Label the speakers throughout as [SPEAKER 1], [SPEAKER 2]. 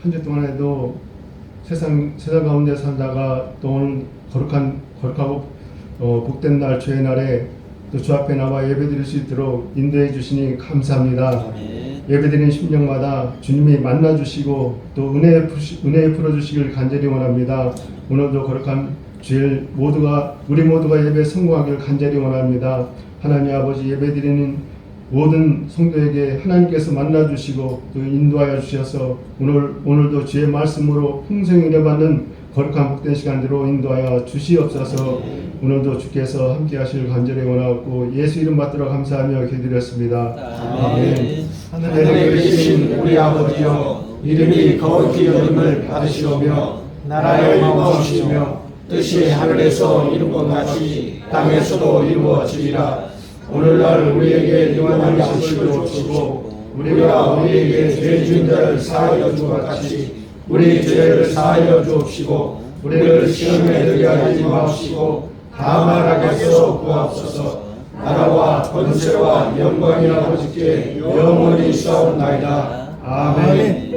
[SPEAKER 1] 한 주 동안에도 세상 가운데 살다가 또 오늘 거룩하고 복된 날 주의 날에 또 주 앞에 나와 예배드릴 수 있도록 인도해 주시니 감사합니다.
[SPEAKER 2] 아멘.
[SPEAKER 1] 예배드리는 심령마다 주님이 만나 주시고 또 은혜 풀어 주시길 간절히 원합니다. 오늘도 거룩한 주일 우리 모두가 예배 성공하길 간절히 원합니다. 하나님 아버지, 예배드리는 모든 성도에게 하나님께서 만나 주시고 또 인도하여 주셔서 오늘도 주의 말씀으로 풍성히 받는 거룩한 복된 시간대로 인도하여 주시옵소서. 오늘도 주께서 함께 하실 간절히 원하고 예수 이름 받들어 감사하며 기도드렸습니다.
[SPEAKER 2] 아멘.
[SPEAKER 3] 하늘에 계신 우리 아버지여, 이름이 거룩히 여김을 받으시오며 나라의 마음이시며 뜻이 하늘에서 이룬 것 같이 땅에서도 이루어지리라. 오늘날 우리에게 영원한 양식을 주시고 우리가 우리에게 죄 지은 자를 사하여 준 것 같이 우리 죄를 사하여 주옵시고 우리를 시험에 들게 하지 마옵시고 다만 악에서 구하옵소서. 나라와 권세와 영광이 아버지께 영원히 있사옵나이다. 아멘.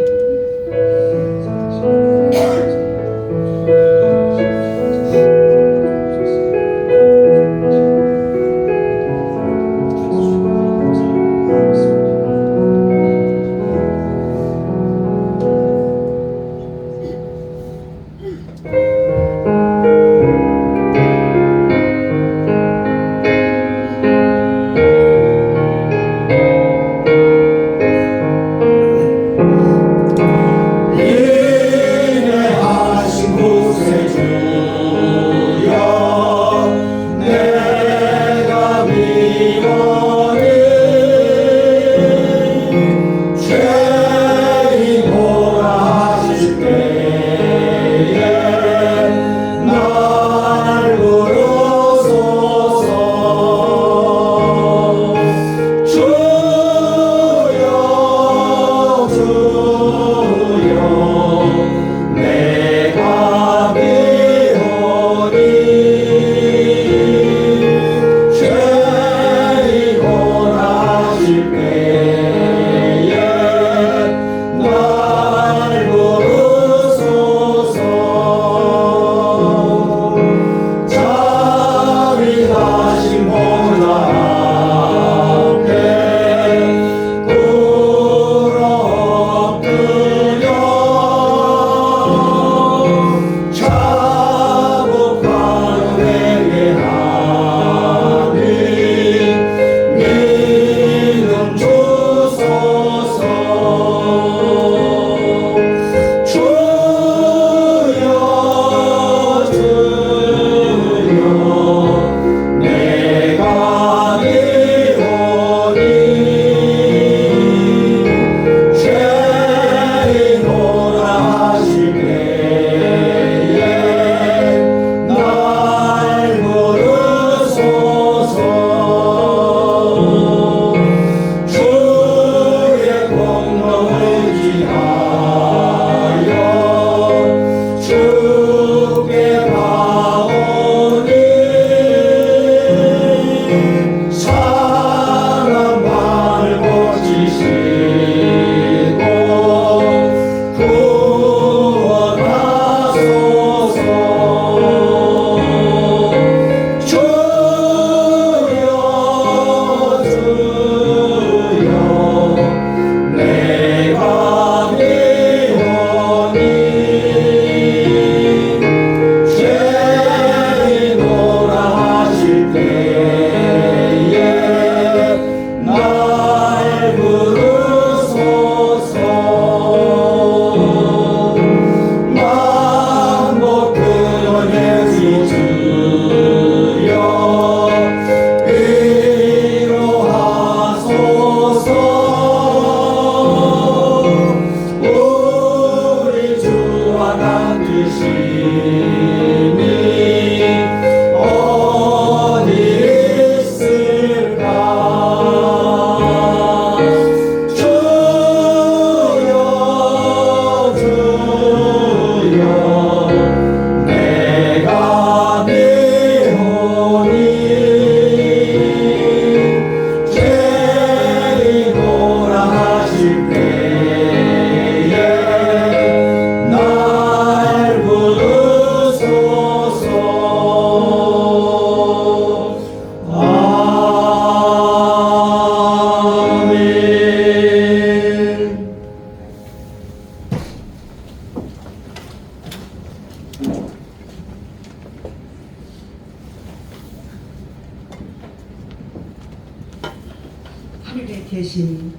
[SPEAKER 2] 되신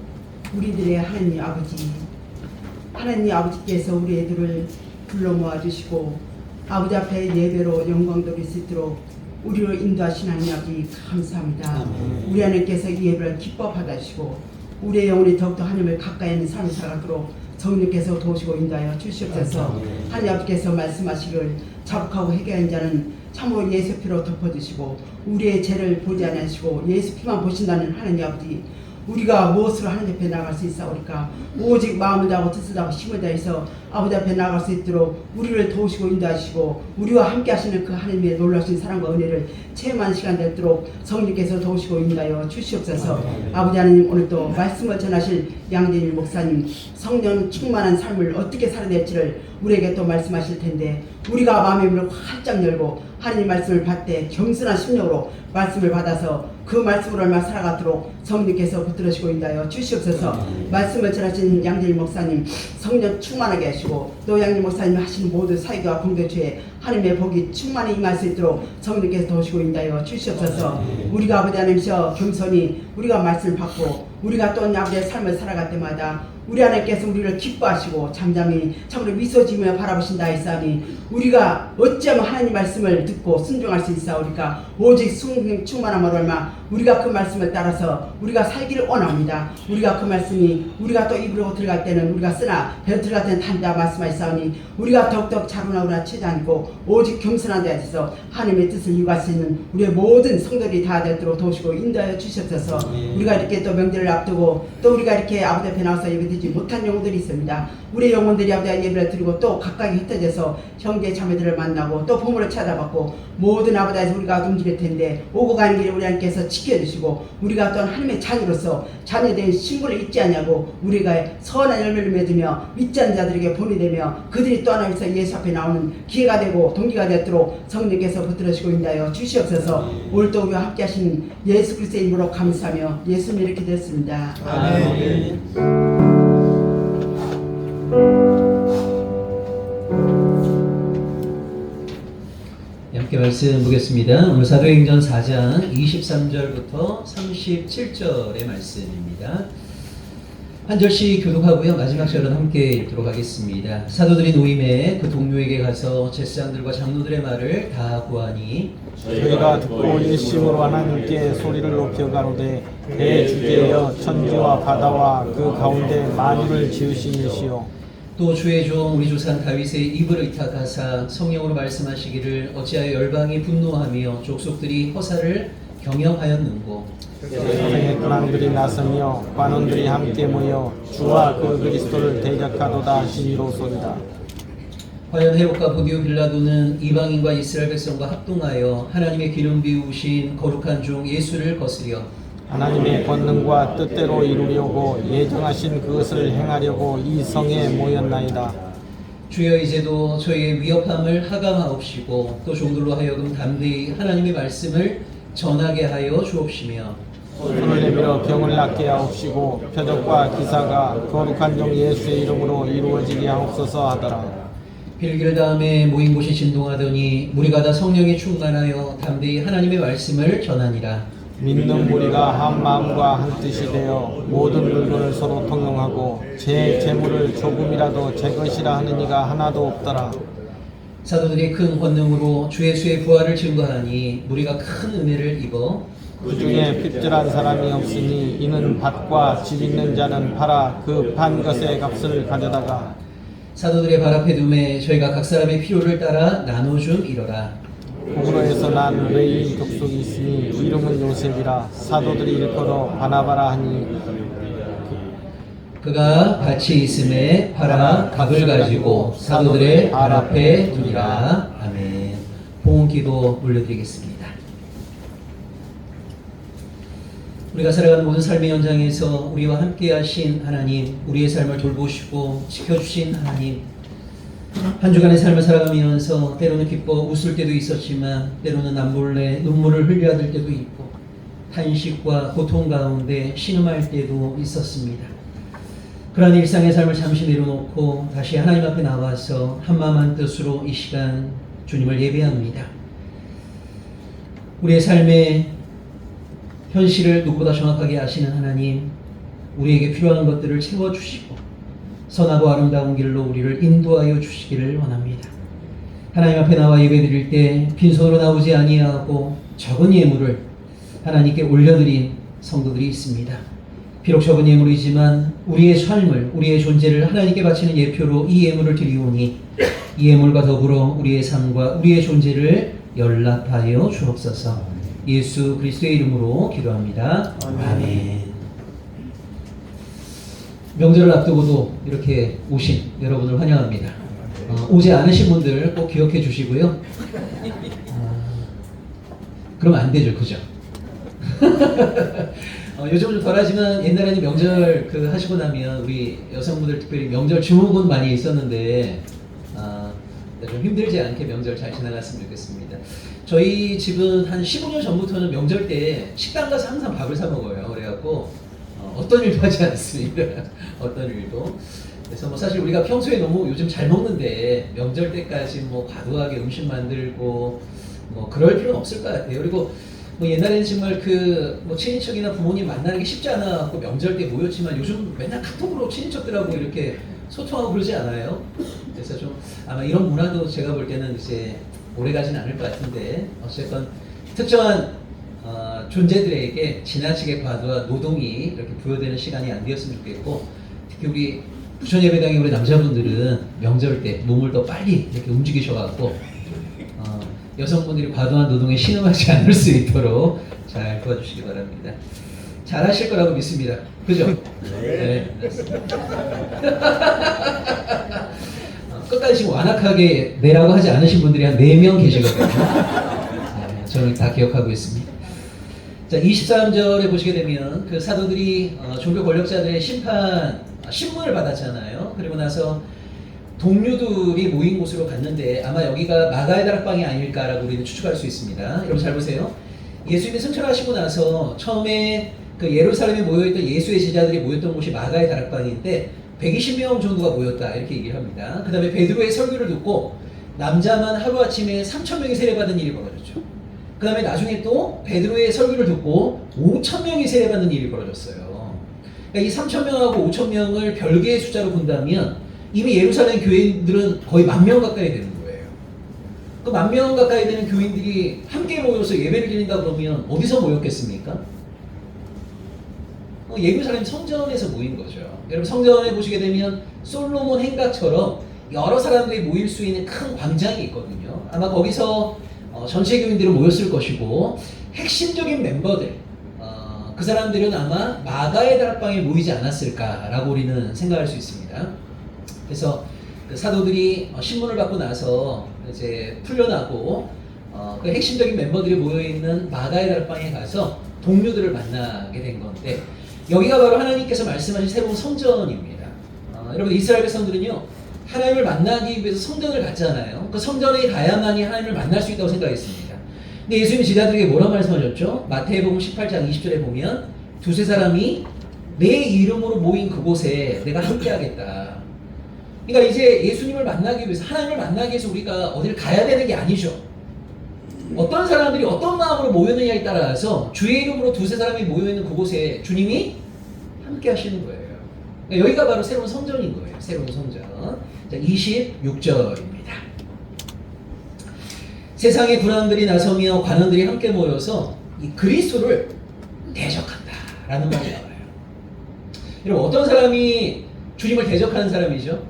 [SPEAKER 2] 우리들의 하나님 아버지, 하나님 아버지께서 우리 애들을 불러 모아주시고 아버지 앞에 예배로 영광 돌릴 수 있도록 우리를 인도하신 하나님 아버지 감사합니다. 우리 하나님께서 이 예배를 기뻐 받아주시고 우리의 영혼이 더욱더 하나님을 가까이 있는 삶을 살아가도록 성령께서 도우시고 인도하여 주시옵소서. 하나님 아버지께서 말씀하시길 자복하고 회개한 자는 참으로 예수 피로 덮어주시고 우리의 죄를 보지 않으시고 예수 피만 보신다는 하나님 아버지, 우리가 무엇으로 하나님 앞에 나갈 수 있사오리까? 오직 마음을 다하고 뜻을 다하고 힘을 다해서 아버지 앞에 나갈 수 있도록 우리를 도우시고 인도하시고 우리와 함께 하시는 그 하나님의 놀라신 사랑과 은혜를 체험하는 시간 되도록 성령께서 도우시고 인도하여 주시옵소서. 아버지 하나님, 오늘도 말씀을 전하실 양재일 목사님 성령 충만한 삶을 어떻게 살아야 될지를 우리에게 또 말씀하실 텐데, 우리가 마음의 문을 활짝 열고 하나님 말씀을 받되 겸손한 심령으로 말씀을 받아서 그 말씀으로 얼마 살아가도록 성령께서 붙들으시고 인도하여 주시옵소서. 말씀을 전하신 양재일 목사님 성령 충만하게 하시고 또 양재일 목사님 하시는 모든 사역과 공동체에 하나님의 복이 충만히 임할 수 있도록 성령께서 도우시고 인도하여 주시옵소서. 우리가 아버지 하나님이셔 겸손히 우리가 말씀을 받고 우리가 또 아버지의 삶을 살아갈 때마다 우리 하나님께서 우리를 기뻐하시고 잠잠히 참으로 미소 지으며 바라보신다 했사오니 우리가 어찌하면 하나님 말씀을 듣고 순종할 수 있사오리까? 오직 성령 충만함으로 얼마 우리가 그 말씀을 따라서 우리가 살기를 원합니다. 우리가 그 말씀이 우리가 또 입으로 들어갈 때는 우리가 쓰나 배로 들어갈 때는 단다 말씀하시사오니 우리가 더욱더 자루나우나 치지 않고 오직 겸손한 데에서 하나님의 뜻을 이루할 수 있는 우리의 모든 성도들이 다 되도록 도우시고 인도하여 주시옵소서. 우리가 이렇게 또 명절을 앞두고 또 우리가 이렇게 아버지 앞에 나와서 예배드리지 못한 영혼들이 있습니다. 우리의 영혼들이 아버지 예배를 드리고 또 각각이 흩어져서 형제 자매들을 만나고 또 부모를 찾아받고 모든 아버지에서 우리가 움직일 텐데 오고 가는 길에 우리 하나님께서 지켜주시고 우리가 또 하나님의 자녀로서 자녀된 신분을 잊지 않냐고 우리가 선한 열매를 맺으며 믿지 않는 자들에게 본이 되며 그들이 또 하나님께서 예수 앞에 나오는 기회가 되고 동기가 되도록 성령께서 붙들으시고 인도하여 주시옵소서. 오늘도 우리와 함께 하신 예수 그리스도의 이름으로 감사하며 예수님 이렇게 됐습니다.
[SPEAKER 3] 아멘.
[SPEAKER 4] 함께 말씀 보겠습니다. 오늘 사도행전 4장 23절부터 37절의 말씀입니다. 한 절씩 교독하고요. 마지막 절은 함께 읽도록 하겠습니다. 사도들이 노임에 그 동료에게 가서 제사장들과 장로들의 말을 다 구하니
[SPEAKER 3] 저희가 듣고 일심으로 하나님께 소리를 높여 가로되 대주제여 천지와 바다와 그 가운데 만유를 지으신 이시오.
[SPEAKER 4] 또 주의 종 우리 조상 다윗의 입을 의탁하사 성령으로 말씀하시기를 어찌하여 열방이 분노하며 족속들이 허사를 경영하였는고
[SPEAKER 3] 세상의 근황들이 나서며 관원들이 함께 모여 주와 그 그리스도를 대적하도다 하시니로소이다.
[SPEAKER 4] 과연 헤롯과 본디오 빌라도는 이방인과 이스라엘 백성과 합동하여 하나님의 기름 비우신 거룩한 종 예수를 거스려
[SPEAKER 3] 하나님의 권능과 뜻대로 이루려고 예정하신 그것을 행하려고 이 성에 모였나이다.
[SPEAKER 4] 주여 이제도 저희의 위협함을 하감하옵시고 또 종들로 하여금 담대히 하나님의 말씀을 전하게 하여 주옵시며
[SPEAKER 3] 손을 내밀어 병을 낫게 하옵시고 표적과 기사가 거룩한 종 예수의 이름으로 이루어지게 하옵소서 하더라.
[SPEAKER 4] 빌기를 다음에 모인 곳이 진동하더니 무리가 다 성령에 충만하여 담대히 하나님의 말씀을 전하니라.
[SPEAKER 3] 믿는 무리가 한 마음과 한 뜻이 되어 모든 물건을 서로 통용하고 제 재물을 조금이라도 제 것이라 하는 이가 하나도 없더라.
[SPEAKER 4] 사도들이 큰 권능으로 주 예수의 부활을 증거하니 무리가 큰 은혜를 입어
[SPEAKER 3] 그 중에 핍절한 사람이 없으니 이는 밭과 집 있는 자는 팔아 그 판 것의 값을 가져다가
[SPEAKER 4] 사도들의 발 앞에 두매 저희가 각 사람의 필요를 따라 나눠줌 이러라.
[SPEAKER 3] 고구려에서 난 레위 족속이 있으니 이름은 요셉이라 사도들이 일컬어 바나바라 하니
[SPEAKER 4] 그가 밭이 있음에 팔아 값을 가지고 사도들의 발 앞에 두니라. 아멘. 봉헌기도 올려드리겠습니다. 우리가 살아가는 모든 삶의 현장에서 우리와 함께 하신 하나님, 우리의 삶을 돌보시고 지켜주신 하나님, 한 주간의 삶을 살아가면서 때로는 기뻐 웃을 때도 있었지만 때로는 남몰래 눈물을 흘려야 될 때도 있고 탄식과 고통 가운데 신음할 때도 있었습니다. 그러한 일상의 삶을 잠시 내려놓고 다시 하나님 앞에 나와서 한마음 한뜻으로 이 시간 주님을 예배합니다. 우리의 삶의 현실을 누구보다 정확하게 아시는 하나님, 우리에게 필요한 것들을 채워주시고 선하고 아름다운 길로 우리를 인도하여 주시기를 원합니다. 하나님 앞에 나와 예배드릴 때 빈손으로 나오지 아니하고 적은 예물을 하나님께 올려드린 성도들이 있습니다. 비록 적은 예물이지만 우리의 삶을, 우리의 존재를 하나님께 바치는 예표로 이 예물을 드리오니 이 예물과 더불어 우리의 삶과 우리의 존재를 연락하여 주옵소서. 예수 그리스도의 이름으로 기도합니다. 아멘. 명절을 앞두고도 이렇게 오신 여러분을 환영합니다. 오지 않으신 분들 꼭 기억해 주시고요. 그러면 안 되죠, 그죠? 요즘은 좀 덜하지만 옛날에는 명절 하시고 나면 우리 여성분들 특별히 명절 증후군 많이 있었는데 좀 힘들지 않게 명절 잘 지나갔으면 좋겠습니다. 저희 집은 한 15년 전부터는 명절 때 식당 가서 항상 밥을 사 먹어요. 그래갖고 어떤 일도 하지 않습니다. 어떤 일도. 그래서 뭐 사실 우리가 평소에 너무 요즘 잘 먹는데 명절 때까지 뭐 과도하게 음식 만들고 뭐 그럴 필요는 없을 것 같아요. 그리고 뭐 옛날에는 정말 뭐 친인척이나 부모님 만나는 게 쉽지 않아갖고 명절 때 모였지만 요즘 맨날 카톡으로 친인척들하고 이렇게 소통하고 그러지 않아요? 그래서 좀 아마 이런 문화도 제가 볼 때는 이제 오래 가진 않을 것 같은데 어쨌건 특정한 존재들에게 지나치게 과도한 노동이 이렇게 부여되는 시간이 안 되었으면 좋겠고 특히 우리 부천예배당의 우리 남자분들은 명절 때 몸을 더 빨리 이렇게 움직이셔갖고 여성분들이 과도한 노동에 신음하지 않을 수 있도록 잘 도와주시기 바랍니다. 잘 하실 거라고 믿습니다. 그죠? 네. 끝까지 지금 완악하게 내라고 하지 않으신 분들이 한 4명 계시거든요. 저는 다 기억하고 있습니다. 자, 23절에 보시게 되면 그 사도들이 종교 권력자들의 신문을 받았잖아요. 그리고 나서 동료들이 모인 곳으로 갔는데 아마 여기가 마가의 다락방이 아닐까라고 우리는 추측할 수 있습니다. 여러분 잘 보세요. 예수님이 승천하시고 나서 처음에 그 예루살렘에 모여있던 예수의 제자들이 모였던 곳이 마가의 다락방인데 120명 정도가 모였다 이렇게 얘기를 합니다. 그 다음에 베드로의 설교를 듣고 남자만 하루아침에 3,000명이 세례받은 일이 벌어졌죠. 그 다음에 나중에 또 베드로의 설교를 듣고 5,000명이 세례받는 일이 벌어졌어요. 그러니까 이 3,000명하고 5,000명을 별개의 숫자로 본다면 이미 예루살렘 교인들은 거의 10,000명 가까이 되는 거예요. 그 10,000명 가까이 되는 교인들이 함께 모여서 예배를 드린다 그러면 어디서 모였겠습니까? 예루살렘 성전에서 모인 거죠. 여러분 성전에 보시게 되면 솔로몬 행각처럼 여러 사람들이 모일 수 있는 큰 광장이 있거든요. 아마 거기서 전체 교인들은 모였을 것이고 핵심적인 멤버들 그 사람들은 아마 마가의 다락방에 모이지 않았을까라고 우리는 생각할 수 있습니다. 그래서 그 사도들이 신문을 받고 나서 이제 풀려나고 그 핵심적인 멤버들이 모여있는 마가의 다락방에 가서 동료들을 만나게 된 건데 여기가 바로 하나님께서 말씀하신 새로운 성전입니다. 여러분 이스라엘 백성들은요 하나님을 만나기 위해서 성전을 갔잖아요. 그 성전에 가야만이 하나님을 만날 수 있다고 생각했습니다. 근데 예수님이 제자들에게 뭐라고 말씀하셨죠? 마태복음 18장 20절에 보면 두세 사람이 내 이름으로 모인 그곳에 내가 함께하겠다. 그러니까 이제 예수님을 만나기 위해서 하나님을 만나기 위해서 우리가 어디를 가야 되는 게 아니죠. 어떤 사람들이 어떤 마음으로 모였느냐에 따라서 주의 이름으로 두세 사람이 모여있는 그곳에 주님이 함께 하시는 거예요. 그러니까 여기가 바로 새로운 성전인 거예요. 새로운 성전. 자, 26절입니다. 세상의 군왕들이 나서며 관원들이 함께 모여서 이 그리스도를 대적한다 라는 말이 나와요. 여러분 어떤 사람이 주님을 대적하는 사람이죠?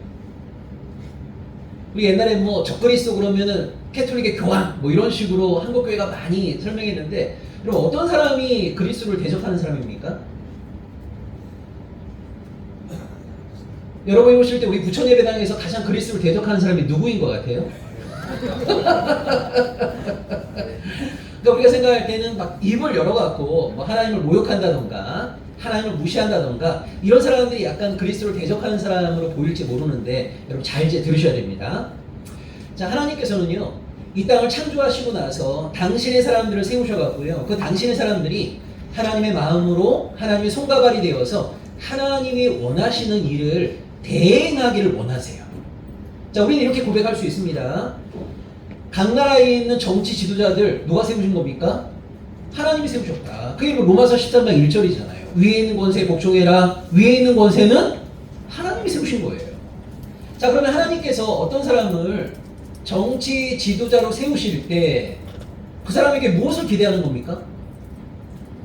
[SPEAKER 4] 우리 옛날에 뭐 적그리스도 그러면은 캐톨릭의 교황 뭐 이런 식으로 한국교회가 많이 설명했는데 여러분 어떤 사람이 그리스도를 대적하는 사람입니까? 여러분이 보실 때 우리 부천예배당에서 가장 그리스도를 대적하는 사람이 누구인 것 같아요? 그러니까 우리가 생각할 때는 막 입을 열어갖고 뭐 하나님을 모욕한다던가 하나님을 무시한다던가 이런 사람들이 약간 그리스도를 대적하는 사람으로 보일지 모르는데 여러분 잘 이제 들으셔야 됩니다. 자, 하나님께서는요 이 땅을 창조하시고 나서 당신의 사람들을 세우셔갖고요 그 당신의 사람들이 하나님의 마음으로 하나님의 손과 발이 되어서 하나님이 원하시는 일을 대행하기를 원하세요. 자, 우리는 이렇게 고백할 수 있습니다. 각 나라에 있는 정치 지도자들 누가 세우신 겁니까? 하나님이 세우셨다. 그게 로마서 13장 1절이잖아요. 위에 있는 권세에 복종해라. 위에 있는 권세는 하나님이 세우신 거예요. 자, 그러면 하나님께서 어떤 사람을 정치 지도자로 세우실 때 그 사람에게 무엇을 기대하는 겁니까?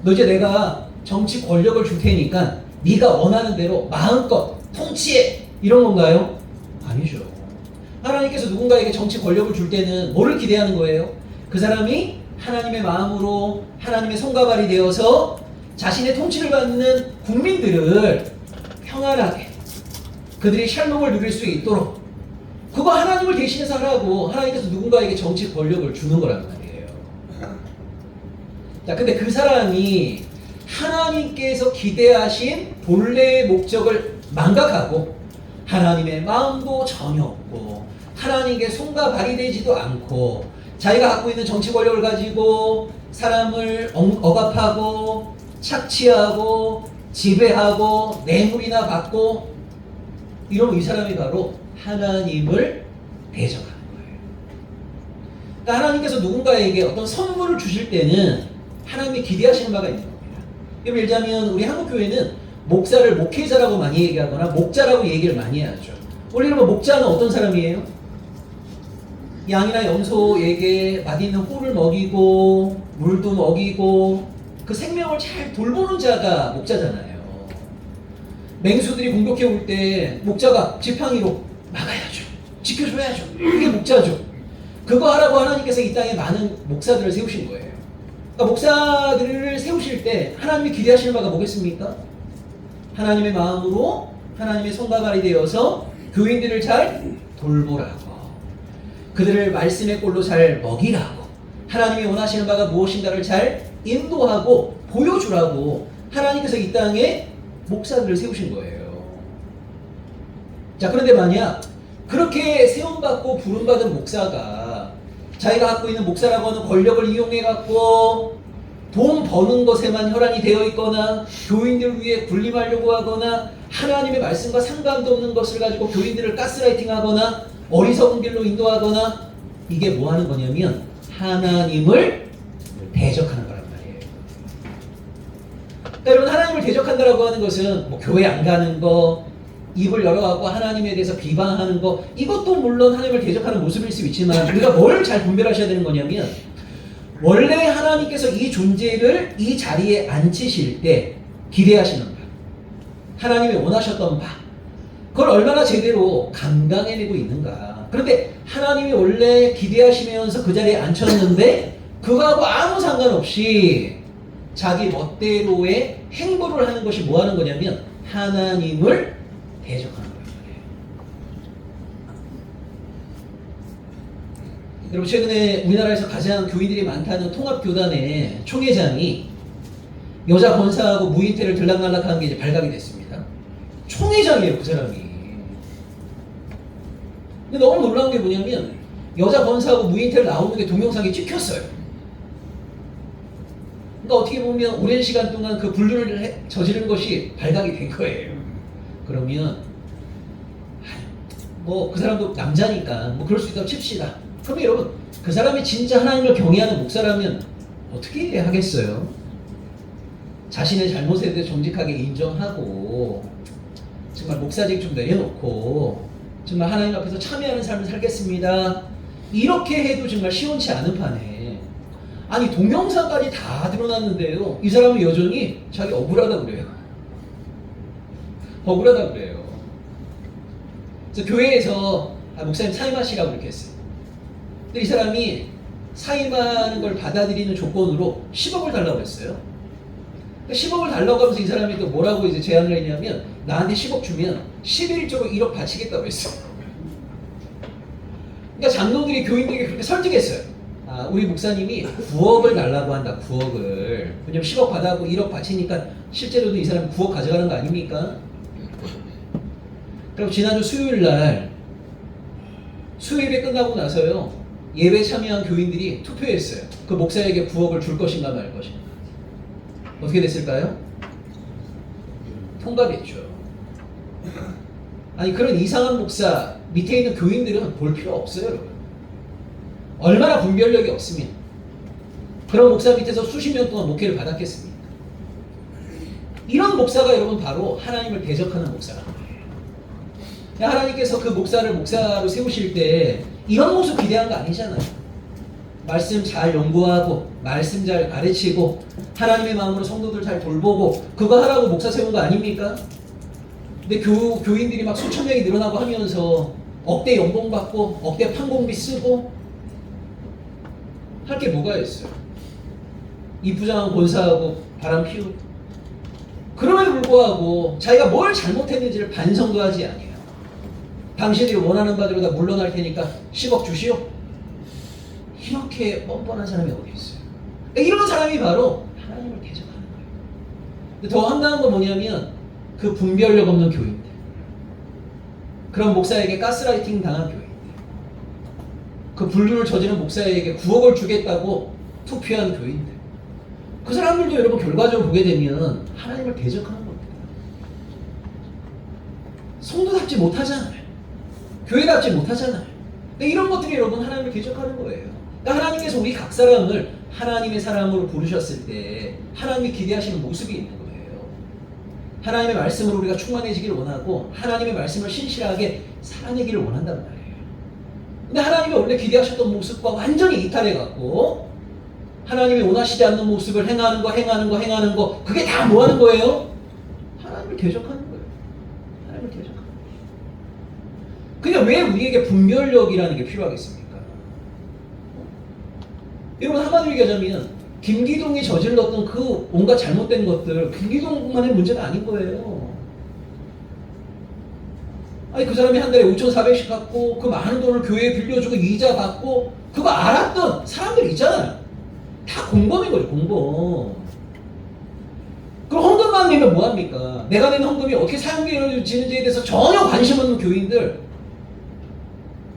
[SPEAKER 4] 너 이제 내가 정치 권력을 줄 테니까 네가 원하는 대로 마음껏 통치해, 이런 건가요? 아니죠. 하나님께서 누군가에게 정치 권력을 줄 때는 뭐를 기대하는 거예요? 그 사람이 하나님의 마음으로 하나님의 손과 발이 되어서 자신의 통치를 받는 국민들을 평안하게 그들이 샬롬을 누릴 수 있도록, 그거 하나님을 대신해서 하라고 하나님께서 누군가에게 정치 권력을 주는 거란 말이에요. 자, 근데 그 사람이 하나님께서 기대하신 본래의 목적을 망각하고 하나님의 마음도 전혀 없고 하나님께 손과 발이 되지도 않고 자기가 갖고 있는 정치 권력을 가지고 사람을 억압하고 착취하고 지배하고 뇌물이나 받고 이러면 이 사람이 바로 하나님을 대적하는 거예요. 그러니까 하나님께서 누군가에게 어떤 선물을 주실 때는 하나님이 기대하시는 바가 있는 겁니다. 예를 들자면 우리 한국교회는 목사를 목회자라고 많이 얘기하거나 목자라고 얘기를 많이 하죠. 원래 뭐 목자는 어떤 사람이에요? 양이나 염소에게 맛있는 꿀을 먹이고 물도 먹이고 그 생명을 잘 돌보는 자가 목자잖아요. 맹수들이 공격해 올 때 목자가 지팡이로 막아야죠. 지켜줘야죠. 그게 목자죠. 그거 하라고 하나님께서 이 땅에 많은 목사들을 세우신 거예요. 그러니까 목사들을 세우실 때 하나님이 기대하시는 바가 뭐겠습니까? 하나님의 마음으로 하나님의 손과 발이 되어서 교인들을 잘 돌보라고, 그들을 말씀의 꼴로 잘 먹이라고, 하나님이 원하시는 바가 무엇인가를 잘 인도하고 보여주라고 하나님께서 이 땅에 목사들을 세우신 거예요. 자, 그런데 만약 그렇게 세움받고 부름받은 목사가 자기가 갖고 있는 목사라고 하는 권력을 이용해갖고 돈 버는 것에만 혈안이 되어 있거나 교인들 위해 군림하려고 하거나 하나님의 말씀과 상관도 없는 것을 가지고 교인들을 가스라이팅하거나 어리석은 길로 인도하거나, 이게 뭐 하는 거냐면 하나님을 대적하는 거란 말이에요. 그러니까 여러분, 하나님을 대적한다라고 하는 것은 뭐 교회 안 가는 거, 입을 열어갖고 하나님에 대해서 비방하는 거, 이것도 물론 하나님을 대적하는 모습일 수 있지만 우리가 뭘 잘 분별하셔야 되는 거냐면 원래 하나님께서 이 존재를 이 자리에 앉히실 때 기대하시는 바, 하나님이 원하셨던 바, 그걸 얼마나 제대로 감당해내고 있는가. 그런데 하나님이 원래 기대하시면서 그 자리에 앉혔는데 그거하고 아무 상관없이 자기 멋대로의 행보를 하는 것이 뭐 하는 거냐면 하나님을 대적하는 거예요. 여러분, 최근에 우리나라에서 가장 교인들이 많다는 통합교단의 총회장이 여자 권사하고 무인태를 들락날락하는 게 이제 발각이 됐습니다. 총회장이에요, 그 사람이. 근데 너무 놀라운 게 뭐냐면 여자 권사하고 무인태를 나오는 게 동영상에 찍혔어요. 그러니까 어떻게 보면 오랜 시간 동안 그 불륜을 저지른 것이 발각이 된 거예요. 그러면 뭐 그 사람도 남자니까 뭐 그럴 수 있다고 칩시다. 그러면 여러분, 그 사람이 진짜 하나님을 경외하는 목사라면 어떻게 하겠어요? 자신의 잘못에 대해 정직하게 인정하고 정말 목사직 좀 내려놓고 정말 하나님 앞에서 참여하는 삶을 살겠습니다, 이렇게 해도 정말 시원치 않은 판에, 아니 동영상까지 다 드러났는데요, 이 사람은 여전히 자기 억울하다고 그래요. 억울하다고 그래요. 그래서 교회에서 목사님 사임하시라고 이렇게 했어요. 근데 이 사람이 사임하는 걸 받아들이는 조건으로 10억을 달라고 했어요. 10억을 달라고 하면서 이 사람이 또 뭐라고 이제 제안을 했냐면 나한테 10억 주면 11조로 1억 바치겠다고 했어요. 그러니까 장로들이 교인들에게 그렇게 설득했어요. 아, 우리 목사님이 9억을 달라고 한다, 9억을. 왜냐면 10억 받아고 1억 바치니까 실제로도 이 사람이 9억 가져가는 거 아닙니까? 그리고 지난주 수요일날 수요일에 끝나고 나서요, 예배 참여한 교인들이 투표했어요. 그 목사에게 9억을 줄 것인가 말 것인가. 어떻게 됐을까요? 통과됐죠. 아니, 그런 이상한 목사 밑에 있는 교인들은 볼 필요 없어요, 여러분. 얼마나 분별력이 없으면 그런 목사 밑에서 수십 년 동안 목회를 받았겠습니까? 이런 목사가 여러분 바로 하나님을 대적하는 목사라는 거예요. 하나님께서 그 목사를 목사로 세우실 때 이런 모습 기대한 거 아니잖아요. 말씀 잘 연구하고 말씀 잘 가르치고 하나님의 마음으로 성도들 잘 돌보고 그거 하라고 목사 세운 거 아닙니까? 근데 교인들이 막 수천 명이 늘어나고 하면서 억대 연봉 받고 억대 판공비 쓰고 할 게 뭐가 있어요? 이부장한 권사하고 바람 피우고 그럼에도 불구하고 자기가 뭘 잘못했는지를 반성도 하지 아니에요. 당신들이 원하는 바대로 다 물러날 테니까 10억 주시오. 이렇게 뻔뻔한 사람이 어디 있어요? 이런 사람이 바로 하나님을 대적하는 거예요. 근데 더 황당한 건 뭐냐면 그 분별력 없는 교인들, 그런 목사에게 가스라이팅 당한 교인들, 그 불륜을 저지른 목사에게 9억을 주겠다고 투표한 교인들, 그 사람들도 여러분 결과적으로 보게 되면 하나님을 대적하는 겁니다. 성도답지 못하잖아요. 교회답지 못하잖아요. 근데 이런 것들이 여러분 하나님을 대적하는 거예요. 그러니까 하나님께서 우리 각 사람을 하나님의 사람으로 부르셨을 때 하나님이 기대하시는 모습이 있는 거예요. 하나님의 말씀으로 우리가 충만해지기를 원하고 하나님의 말씀을 신실하게 살아내기를 원한단 말이에요. 근데 하나님이 원래 기대하셨던 모습과 완전히 이탈해갖고 하나님이 원하시지 않는 모습을 행하는 거 그게 다 뭐 하는 거예요? 하나님을 대적하는 거예요. 하나님을 대적하는 거예요. 그냥 왜 우리에게 분별력이라는 게 필요하겠습니까? 여러분 한마디로 얘기하자면 김기동이 저질렀던 그 온갖 잘못된 것들 김기동만의 문제가 아닌 거예요. 아니 그 사람이 한 달에 5,400씩 갖고 그 많은 돈을 교회에 빌려주고 이자 받고 그거 알았던 사람들 있잖아요. 다 공범인 거죠, 공범. 그럼 헌금만 내면 뭐합니까? 내가 낸 헌금이 어떻게 사용되어지는지에 대해서 전혀 관심 없는 교인들,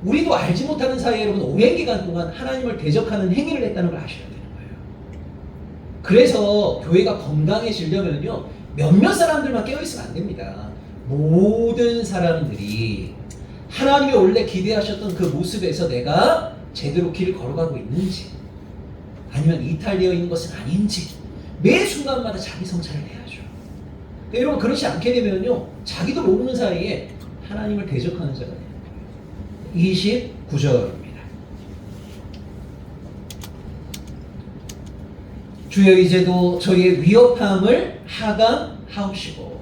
[SPEAKER 4] 우리도 알지 못하는 사이에 여러분 오랜 기간 동안 하나님을 대적하는 행위를 했다는 걸 아셔야 되는 거예요. 그래서 교회가 건강해지려면요 몇몇 사람들만 깨어있으면 안 됩니다. 모든 사람들이 하나님이 원래 기대하셨던 그 모습에서 내가 제대로 길을 걸어가고 있는지 아니면 이탈되어 있는 것은 아닌지 매 순간마다 자기 성찰을 해야죠. 여러분 그렇지 않게 되면요 자기도 모르는 사이에 하나님을 대적하는 자가 돼요. 29절입니다. 주여 이제도 저희의 위협함을 하감하옵시고.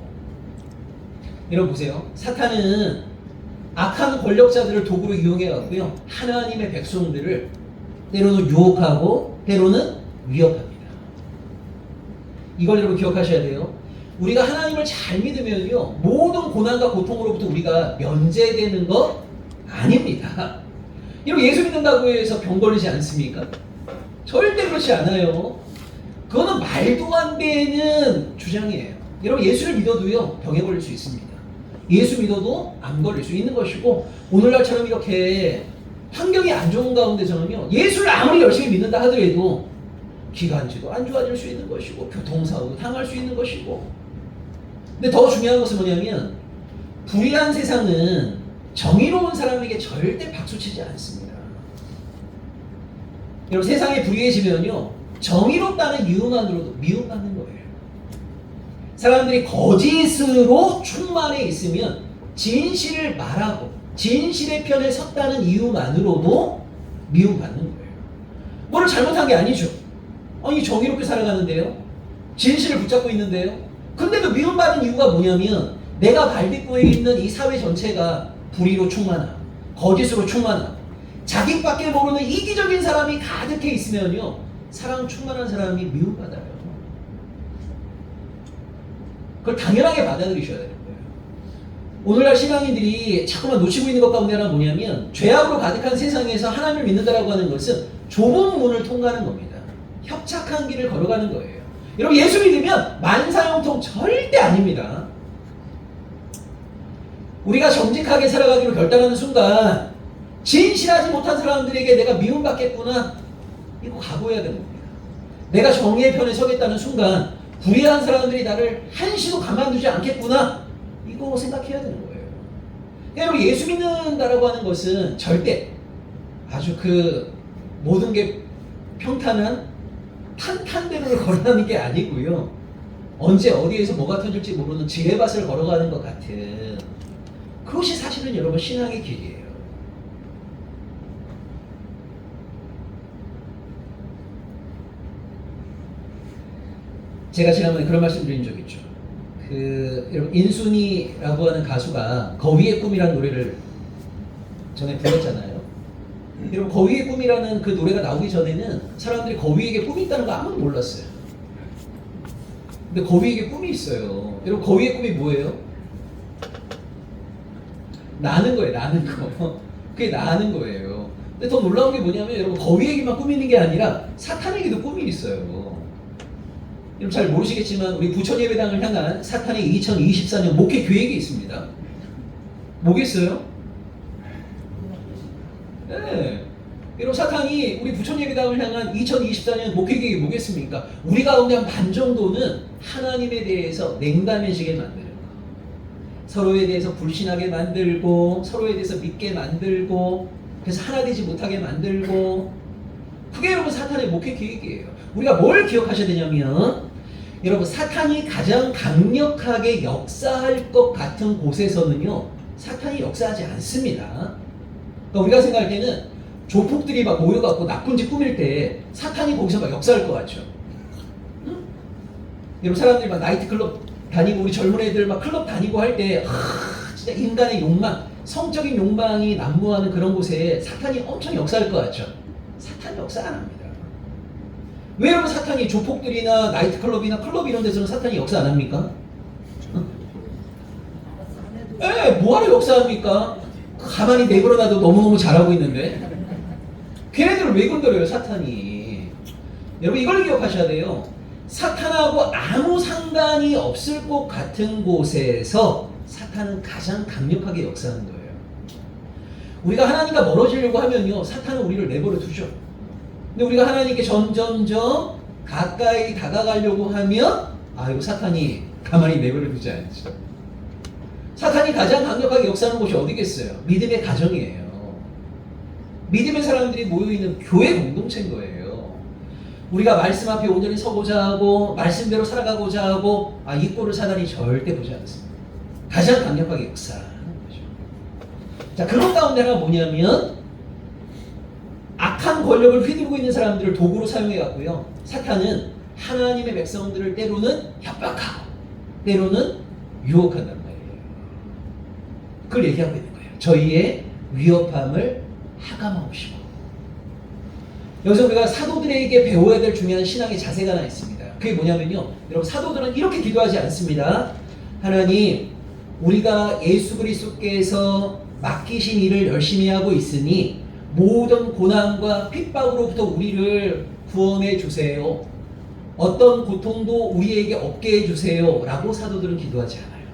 [SPEAKER 4] 여러분 보세요. 사탄은 악한 권력자들을 도구로 이용해갖고요 하나님의 백성들을 때로는 유혹하고 때로는 위협합니다. 이걸 여러분 기억하셔야 돼요. 우리가 하나님을 잘 믿으면요 모든 고난과 고통으로부터 우리가 면제되는 것 아닙니다. 여러분 예수 믿는다고 해서 병 걸리지 않습니까? 절대 그렇지 않아요. 그거는 말도 안 되는 주장이에요. 여러분 예수를 믿어도요 병에 걸릴 수 있습니다. 예수 믿어도 안 걸릴 수 있는 것이고 오늘날처럼 이렇게 환경이 안 좋은 가운데서는요 예수를 아무리 열심히 믿는다 하더라도 기관지도 안 좋아질 수 있는 것이고 교통사고도 당할 수 있는 것이고. 근데 더 중요한 것은 뭐냐면 불의한 세상은 정의로운 사람에게 절대 박수치지 않습니다. 여러분 세상이 불의해지면요 정의롭다는 이유만으로도 미움받는 거예요. 사람들이 거짓으로 충만해 있으면 진실을 말하고 진실의 편에 섰다는 이유만으로도 미움받는 거예요. 뭐를 잘못한 게 아니죠. 아니 정의롭게 살아가는데요. 진실을 붙잡고 있는데요. 근데도 미움받는 이유가 뭐냐면 내가 발딛고 있는 이 사회 전체가 불의로 충만하고 거짓으로 충만하고 자기밖에 모르는 이기적인 사람이 가득해 있으면요 사랑 충만한 사람이 미움받아요. 그걸 당연하게 받아들이셔야 되는 거예요. 오늘날 신앙인들이 자꾸만 놓치고 있는 것 가운데 하나가 뭐냐면 죄악으로 가득한 세상에서 하나님을 믿는다라고 하는 것은 좁은 문을 통과하는 겁니다. 협착한 길을 걸어가는 거예요. 여러분 예수 믿으면 만사형통 절대 아닙니다. 우리가 정직하게 살아가기로 결단하는 순간 진실하지 못한 사람들에게 내가 미움받겠구나 이거 각오해야 되는 겁니다. 내가 정의의 편에 서겠다는 순간 불의한 사람들이 나를 한시도 가만두지 않겠구나 이거 생각해야 되는 거예요. 여러분 예수 믿는다라고 하는 것은 절대 아주 그 모든 게 평탄한 탄탄대로를 걸어가는 게 아니고요 언제 어디에서 뭐가 터질지 모르는 지뢰밭을 걸어가는 것 같은 그것이 사실은 여러분 신앙의 길이에요. 제가 지난번에 그런 말씀 드린 적 있죠. 여러분 인순이라고 하는 가수가 거위의 꿈이라는 노래를 전에 불렀잖아요. 여러분 거위의 꿈이라는 그 노래가 나오기 전에는 사람들이 거위에게 꿈이 있다는 거 아무도 몰랐어요. 근데 거위에게 꿈이 있어요. 여러분 거위의 꿈이 뭐예요? 나는 거예요. 나는 거. 그게 나는 거예요. 근데 더 놀라운 게 뭐냐면 여러분 거위에게만 꿈이 있는 게 아니라 사탄에게도 꿈이 있어요. 여러분 잘 모르시겠지만 우리 부천예배당을 향한 사탄의 2024년 목회 계획이 있습니다. 뭐겠어요? 네. 여러분 사탄이 우리 부천예배당을 향한 2024년 목회 계획이 뭐겠습니까? 우리 가운데 한 반 정도는 하나님에 대해서 냉담해지게 만드는 거. 서로에 대해서 불신하게 만들고 서로에 대해서 믿게 만들고 그래서 하나 되지 못하게 만들고 그게 여러분 사탄의 목회 계획이에요. 우리가 뭘 기억하셔야 되냐면 여러분 사탄이 가장 강력하게 역사할 것 같은 곳에서는요 사탄이 역사하지 않습니다. 그러니까 우리가 생각할 때는 조폭들이 막 모여갖고 나쁜 짓 꾸밀 때 사탄이 거기서 막 역사할 것 같죠. 응? 여러분 사람들이 막 나이트클럽 다니고 우리 젊은 애들 막 클럽 다니고 할 때 진짜 인간의 욕망, 성적인 욕망이 난무하는 그런 곳에 사탄이 엄청 역사할 것 같죠. 사탄이 역사 안 합니다. 왜 여러분 사탄이 조폭들이나 나이트클럽이나 클럽 이런 데서는 사탄이 역사 안 합니까? 예, 뭐하러 역사합니까? 가만히 내버려놔도 너무너무 잘하고 있는데 걔네들을 왜 건드려요 사탄이? 여러분 이걸 기억하셔야 돼요. 사탄하고 아무 상관이 없을 것 같은 곳에서 사탄은 가장 강력하게 역사하는 거예요. 우리가 하나님과 멀어지려고 하면요 사탄은 우리를 내버려 두죠. 근데 우리가 하나님께 점점점 가까이 다가가려고 하면 이거 사탄이 가만히 내버려 두지 않죠. 사탄이 가장 강력하게 역사하는 곳이 어디겠어요? 믿음의 가정이에요. 믿음의 사람들이 모여있는 교회 공동체인 거예요. 우리가 말씀 앞에 온전히 서고자 하고 말씀대로 살아가고자 하고 이 꼴을 사탄이 절대 보지 않습니다. 가장 강력하게 역사하는 거죠. 자, 그런 가운데 하나가 뭐냐면 악한 권력을 휘두르고 있는 사람들을 도구로 사용해 갖고요. 사탄은 하나님의 백성들을 때로는 협박하고 때로는 유혹한단 말이에요. 그걸 얘기하고 있는 거예요. 저희의 위협함을 하감하옵시고. 여기서 우리가 사도들에게 배워야 될 중요한 신앙의 자세가 하나 있습니다. 그게 뭐냐면요. 여러분 사도들은 이렇게 기도하지 않습니다. 하나님, 우리가 예수 그리스도께서 맡기신 일을 열심히 하고 있으니 모든 고난과 핍박으로부터 우리를 구원해 주세요. 어떤 고통도 우리에게 없게 해주세요. 라고 사도들은 기도하지 않아요.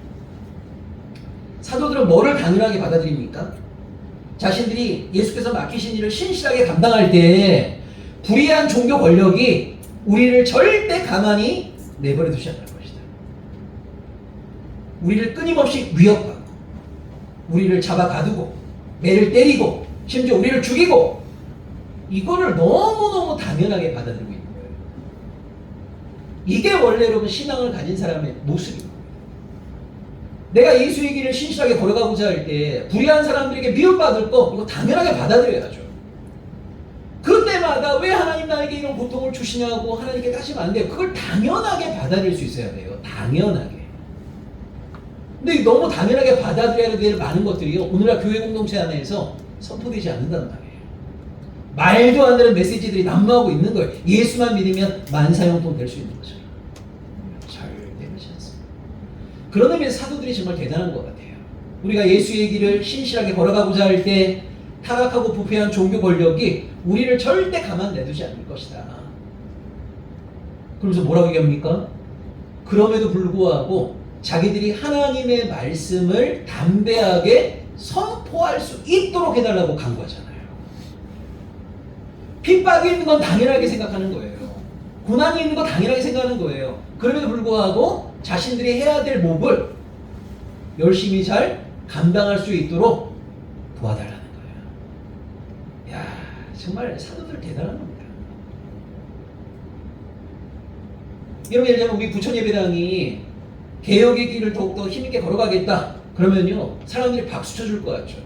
[SPEAKER 4] 사도들은 뭐를 당연하게 받아들입니까? 자신들이 예수께서 맡기신 일을 신실하게 감당할 때 불의한 종교 권력이 우리를 절대 가만히 내버려 두지 않을 것이다. 우리를 끊임없이 위협하고 우리를 잡아 가두고 매를 때리고 심지어 우리를 죽이고 이거를 너무너무 당연하게 받아들이고 있는 거예요. 이게 원래 여러분 신앙을 가진 사람의 모습입니다. 내가 예수의 길을 신실하게 걸어가고자 할 때 불의한 사람들에게 미움받을 거 이거 당연하게 받아들여야죠. 그때마다 왜 하나님 나에게 이런 고통을 주시냐고 하나님께 따지면 안 돼요. 그걸 당연하게 받아들일 수 있어야 돼요. 당연하게. 근데 너무 당연하게 받아들여야 될 많은 것들이요 오늘날 교회 공동체 안에서 선포되지 않는단 말이에요. 말도 안 되는 메시지들이 난무하고 있는 거예요. 예수만 믿으면 만사형통 될 수 있는 거죠. 절대 그렇지 않습니다. 그런 의미에서 사도들이 정말 대단한 것 같아요. 우리가 예수의 길을 신실하게 걸어가고자 할 때 타락하고 부패한 종교 권력이 우리를 절대 가만 내두지 않을 것이다. 그러면서 뭐라고 얘기합니까? 그럼에도 불구하고 자기들이 하나님의 말씀을 담대하게 선포할 수 있도록 해달라고 간구하잖아요. 핍박이 있는 건 당연하게 생각하는 거예요. 고난이 있는 건 당연하게 생각하는 거예요. 그럼에도 불구하고 자신들이 해야 될 몫을 열심히 잘 감당할 수 있도록 도와달라는 거예요. 야, 정말 사도들 대단한 겁니다. 여러분 예를 들면 우리 부천 예배당이 개혁의 길을 더욱더 힘있게 걸어가겠다. 그러면요 사람들이 박수 쳐줄 것 같죠.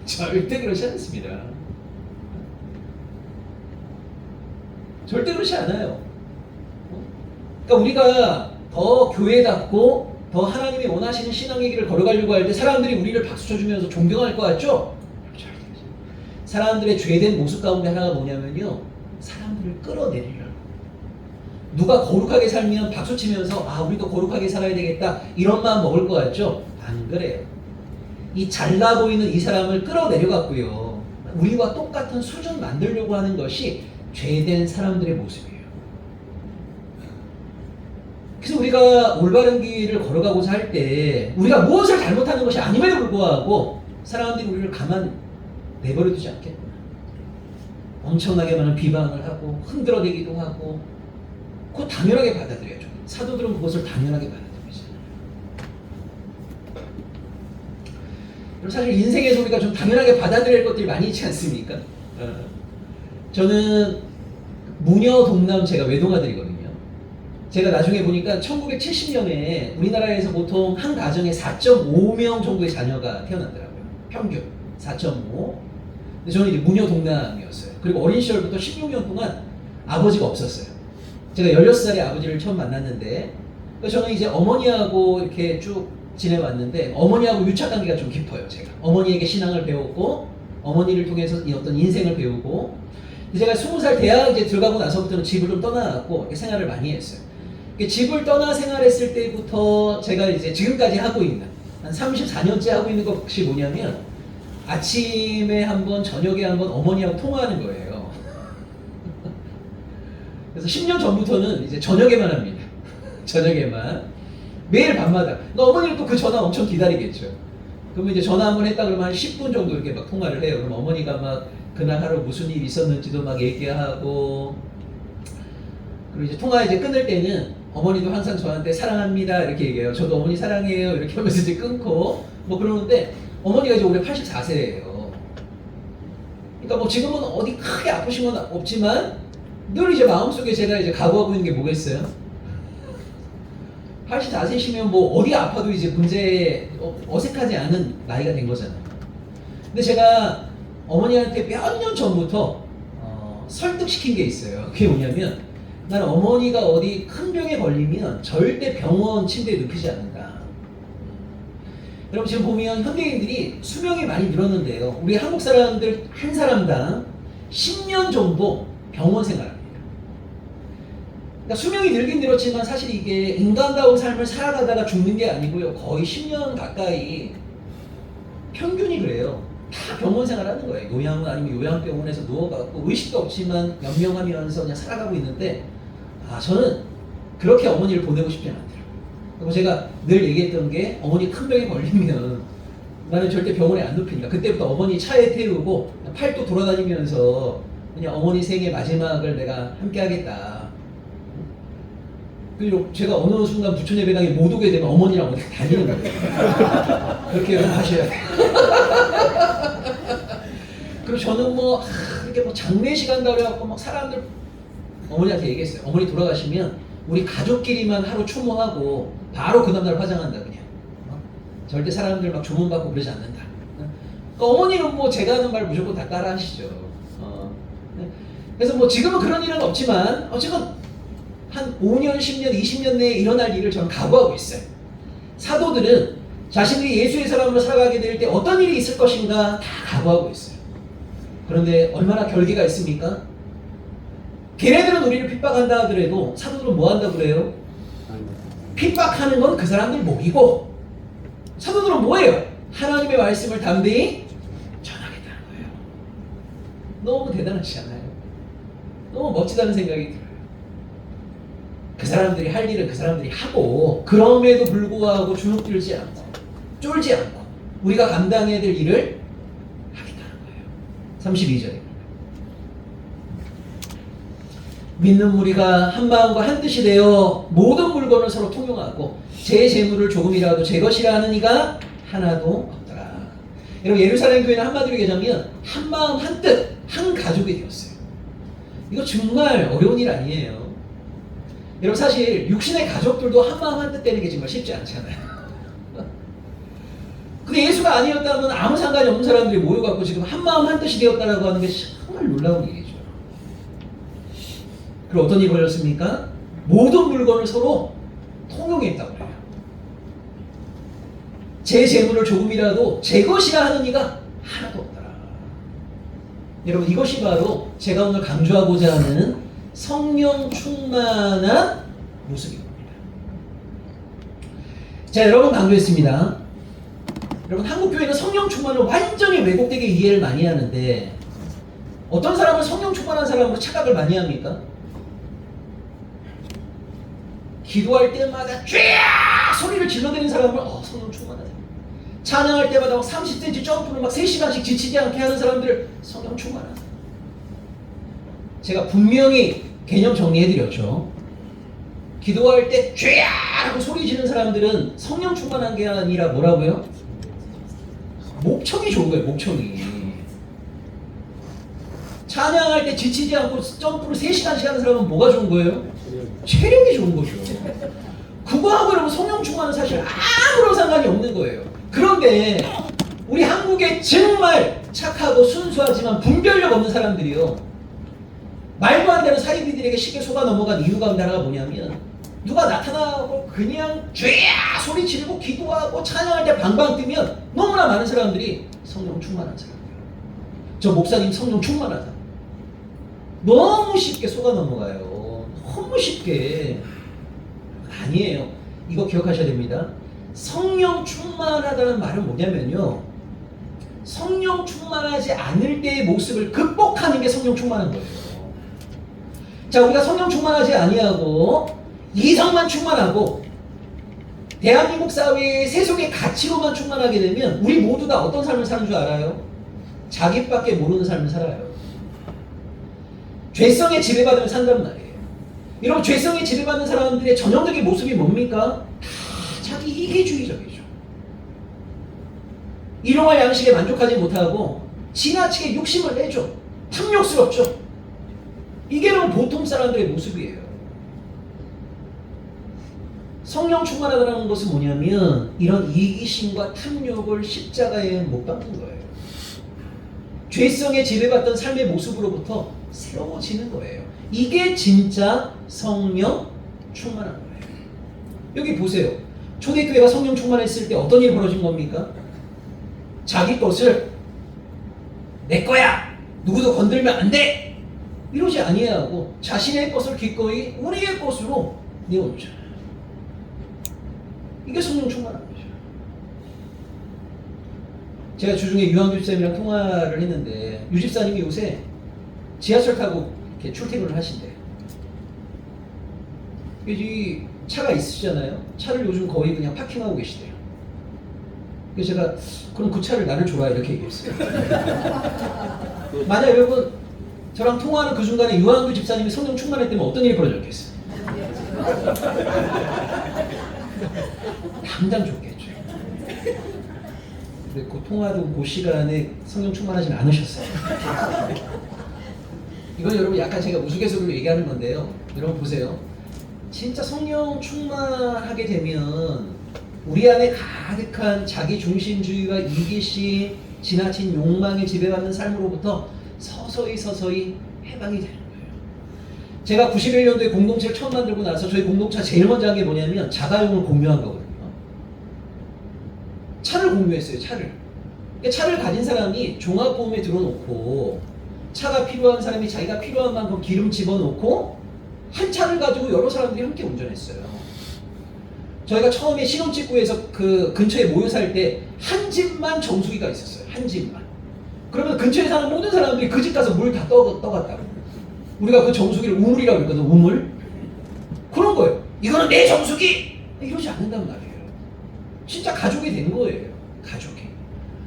[SPEAKER 4] 절대 그렇지 않습니다. 절대 그렇지 않아요. 그러니까 우리가 더 교회답고 더 하나님이 원하시는 신앙의 길을 걸어가려고 할 때 사람들이 우리를 박수 쳐주면서 존경할 것 같죠? 사람들의 죄된 모습 가운데 하나가 뭐냐면요 사람들을 끌어내리려고. 누가 거룩하게 살면 박수치면서 아 우리도 거룩하게 살아야 되겠다 이런 마음 먹을 것 같죠? 안 그래요. 이 잘나 보이는 이 사람을 끌어내려 갖고요 우리와 똑같은 수준 만들려고 하는 것이 죄된 사람들의 모습이에요. 그래서 우리가 올바른 길을 걸어가고자 할 때 우리가 무엇을 잘못하는 것이 아님에도 불구하고 사람들이 우리를 가만 내버려두지 않겠구나. 엄청나게 많은 비방을 하고 흔들어대기도 하고 그거 당연하게 받아들여야죠. 사도들은 그것을 당연하게 받아들이잖아요. 그럼 사실 인생에서 우리가 좀 당연하게 받아들일 것들이 많이 있지 않습니까? 저는 무녀 동남 제가 외동아들이거든요. 제가 나중에 보니까 1970년에 우리나라에서 보통 한 가정에 4.5명 정도의 자녀가 태어나더라고요. 평균 4.5. 근데 저는 이제 무녀 동남이었어요. 그리고 어린 시절부터 16년 동안 아버지가 없었어요. 제가 16살에 아버지를 처음 만났는데 저는 이제 어머니하고 이렇게 쭉 지내왔는데 어머니하고 유착관계가 좀 깊어요. 제가 어머니에게 신앙을 배웠고 어머니를 통해서 어떤 인생을 배우고 제가 20살 대학 이제 들어가고 나서부터는 집을 좀 떠나갖고 생활을 많이 했어요. 집을 떠나 생활했을 때부터 제가 이제 지금까지 하고 있는 한 34년째 하고 있는 것이 뭐냐면 아침에 한 번, 저녁에 한 번 어머니하고 통화하는 거예요. 그래서 10년 전부터는 이제 저녁에만 합니다. 저녁에만. 매일 밤마다. 그러니까 어머니는 또 그 전화 엄청 기다리겠죠. 그러면 이제 전화 한번 했다 그러면 한 10분 정도 이렇게 막 통화를 해요. 그럼 어머니가 막 그날 하루 무슨 일 있었는지도 막 얘기하고 그리고 이제 통화 이제 끊을 때는 어머니도 항상 저한테 사랑합니다 이렇게 얘기해요. 저도 어머니 사랑해요 이렇게 하면서 이제 끊고 뭐 그러는데 어머니가 이제 올해 84세예요. 그러니까 뭐 지금은 어디 크게 아프신 건 없지만 늘 이제 마음속에 제가 이제 각오하고 있는 게 뭐겠어요? 84세시면 뭐 어디 아파도 이제 문제 어색하지 않은 나이가 된 거잖아요. 근데 제가 어머니한테 몇 년 전부터 설득시킨 게 있어요. 그게 뭐냐면 나는 어머니가 어디 큰 병에 걸리면 절대 병원 침대에 눕히지 않는다. 여러분 지금 보면 현대인들이 수명이 많이 늘었는데요. 우리 한국 사람들 한 사람당 10년 정도 병원 생활합니다. 그러니까 수명이 늘긴 늘었지만 사실 이게 인간다운 삶을 살아가다가 죽는 게 아니고요. 거의 10년 가까이 평균이 그래요. 다 병원 생활하는 거예요. 요양원 아니면 요양병원에서 누워갖고 의식도 없지만 연명하면서 그냥 살아가고 있는데 저는 그렇게 어머니를 보내고 싶지 않더라고요. 그리고 제가 늘 얘기했던 게 어머니 큰 병에 걸리면 나는 절대 병원에 안 눕힌다. 그때부터 어머니 차에 태우고 팔도 돌아다니면서 그냥 어머니 생애 마지막을 내가 함께 하겠다. 그리고 제가 어느 순간 부천 예배당에 못 오게 되면 어머니랑 어디 다니는 거예요. 그렇게 하셔야 돼요. 그리고 저는 뭐 이렇게 뭐 장례식 한다고 그래갖고 막 사람들 어머니한테 얘기했어요. 어머니 돌아가시면 우리 가족끼리만 하루 추모하고 바로 그 다음날 화장한다 그냥. 절대 사람들 막 조문받고 그러지 않는다. 그러니까 어머니는 뭐 제가 하는 말 무조건 다 따라 하시죠. 그래서 뭐 지금은 그런 일은 없지만 어쨌건 한 5년, 10년, 20년 내에 일어날 일을 저는 각오하고 있어요. 사도들은 자신들이 예수의 사람으로 살아가게 될 때 어떤 일이 있을 것인가 다 각오하고 있어요. 그런데 얼마나 결기가 있습니까? 걔네들은 우리를 핍박한다 하더라도 사도들은 뭐 한다고 그래요? 핍박하는 건 그 사람들 목이고 사도들은 뭐예요? 하나님의 말씀을 담대히 전하겠다는 거예요. 너무 대단하지 않아요? 너무 멋지다는 생각이 들어요. 그 사람들이 할 일은 그 사람들이 하고 그럼에도 불구하고 주눅들지 않고 쫄지 않고 우리가 감당해야 될 일을 하겠다는 거예요. 32절입니다. 믿는 우리가 한 마음과 한 뜻이 되어 모든 물건을 서로 통용하고 제 재물을 조금이라도 제 것이라 하는 이가 하나도 없더라. 여러분 예루살렘 교회는 한마디로 얘기하자면 한 마음 한 뜻 한 가족이 되었어요. 이거 정말 어려운 일 아니에요. 여러분 사실 육신의 가족들도 한마음 한뜻 되는 게 정말 쉽지 않잖아요. 근데 예수가 아니었다면 아무 상관이 없는 사람들이 모여갖고 지금 한마음 한뜻이 되었다라고 하는 게 정말 놀라운 일이죠. 그리고 어떤 일이 벌어졌습니까? 모든 물건을 서로 통용했다고 해요. 제 재물을 조금이라도 제 것이라 하는 이가 하나도 없더라. 여러분 이것이 바로 제가 오늘 강조하고자 하는 성령 충만한 모습인 겁니다. 자, 여러분 강조했습니다. 여러분 한국 교회는 성령 충만을 완전히 왜곡되게 이해를 많이 하는데 어떤 사람은 성령 충만한 사람으로 착각을 많이 합니까? 기도할 때마다 쫙 소리를 질러대는 사람을 성령 충만하다. 찬양할 때마다 막 30cm 점프를 막 3시간씩 지치지 않게 하는 사람들을 성령 충만하다. 제가 분명히 개념 정리해드렸죠. 기도할 때 쫙 하고 소리 지르는 사람들은 성령 충만한 게 아니라 뭐라고요? 목청이 좋은 거예요. 목청이. 찬양할 때 지치지 않고 점프를 3시간씩 하는 사람은 뭐가 좋은 거예요? 체력이 좋은 거죠. 그거하고 여러분 성령 충만은 사실 아무런 상관이 없는 거예요. 그런데 우리 한국에 정말 착하고 순수하지만 분별력 없는 사람들이요, 말도 안 되는 사이비들에게 쉽게 속아 넘어간 이유 가운데 하나가 뭐냐면 누가 나타나고 그냥 쥐야 소리 지르고 기도하고 찬양할 때 방방 뜨면 너무나 많은 사람들이 성령 충만한 사람이에요. 저 목사님 성령 충만하다. 너무 쉽게 속아 넘어가요. 너무 쉽게. 아니에요. 이거 기억하셔야 됩니다. 성령 충만하다는 말은 뭐냐면요, 성령 충만하지 않을 때의 모습을 극복하는 게 성령 충만한 거예요. 자, 우리가 성령 충만하지 아니하고 이성만 충만하고 대한민국 사회의 세속의 가치로만 충만하게 되면 우리 모두 다 어떤 삶을 사는 줄 알아요? 자기밖에 모르는 삶을 살아요. 죄성에 지배받으면 산단 말이에요. 여러분 죄성에 지배받는 사람들의 전형적인 모습이 뭡니까? 다 자기 이기주의적이죠. 일용할 양식에 만족하지 못하고 지나치게 욕심을 내죠. 탐욕스럽죠. 이게 바로 보통 사람들의 모습이에요. 성령 충만하다는 것은 뭐냐면 이런 이기심과 탐욕을 십자가에 못 박는 거예요. 죄성에 지배받던 삶의 모습으로부터 새로워지는 거예요. 이게 진짜 성령 충만한 거예요. 여기 보세요. 초대교회가 성령 충만했을 때 어떤 일이 벌어진 겁니까? 자기 것을 내 거야! 누구도 건들면 안 돼! 이러지 아니하고 자신의 것을 기꺼이 우리의 것으로 내어놓잖아요. 이게 성령 충만한 거죠. 제가 주중에 유한규 집사님이랑 통화를 했는데 유 집사님이 요새 지하철 타고 이렇게 출퇴근을 하신대요. 이 차가 있으시잖아요. 차를 요즘 거의 그냥 파킹하고 계시대요. 그래서 제가 그럼 그 차를 나를 줘라 이렇게 얘기했어요. 만약 여러분 저랑 통화하는 그 중간에 유한규 집사님이 성령 충만했다면 어떤 일이 벌어졌겠어요? 당장 줬겠죠. 근데 그 통화도 그 시간에 성령 충만하진 않으셨어요. 이건 여러분 약간 제가 우스갯소리로 얘기하는 건데요. 여러분 보세요. 진짜 성령 충만하게 되면 우리 안에 가득한 자기 중심주의와 이기심, 지나친 욕망에 지배받는 삶으로부터 서서히 해방이 되는 거예요. 제가 91년도에 공동체를 처음 만들고 나서 저희 공동체 제일 먼저 한 게 뭐냐면 자가용을 공유한 거거든요. 차를 공유했어요. 차를 가진 사람이 종합보험에 들어놓고 차가 필요한 사람이 자기가 필요한 만큼 기름 집어넣고 한 차를 가지고 여러 사람들이 함께 운전했어요. 저희가 처음에 신혼집구에서 그 근처에 모여 살 때 한 집만 정수기가 있었어요. 한 집만. 그러면 근처에 사는 모든 사람들이 그 집 가서 물 다 떠갔다고. 우리가 그 정수기를 우물이라고 했거든. 우물. 그런 거예요. 이거는 내 정수기! 이러지 않는단 말이에요. 진짜 가족이 된 거예요. 가족이.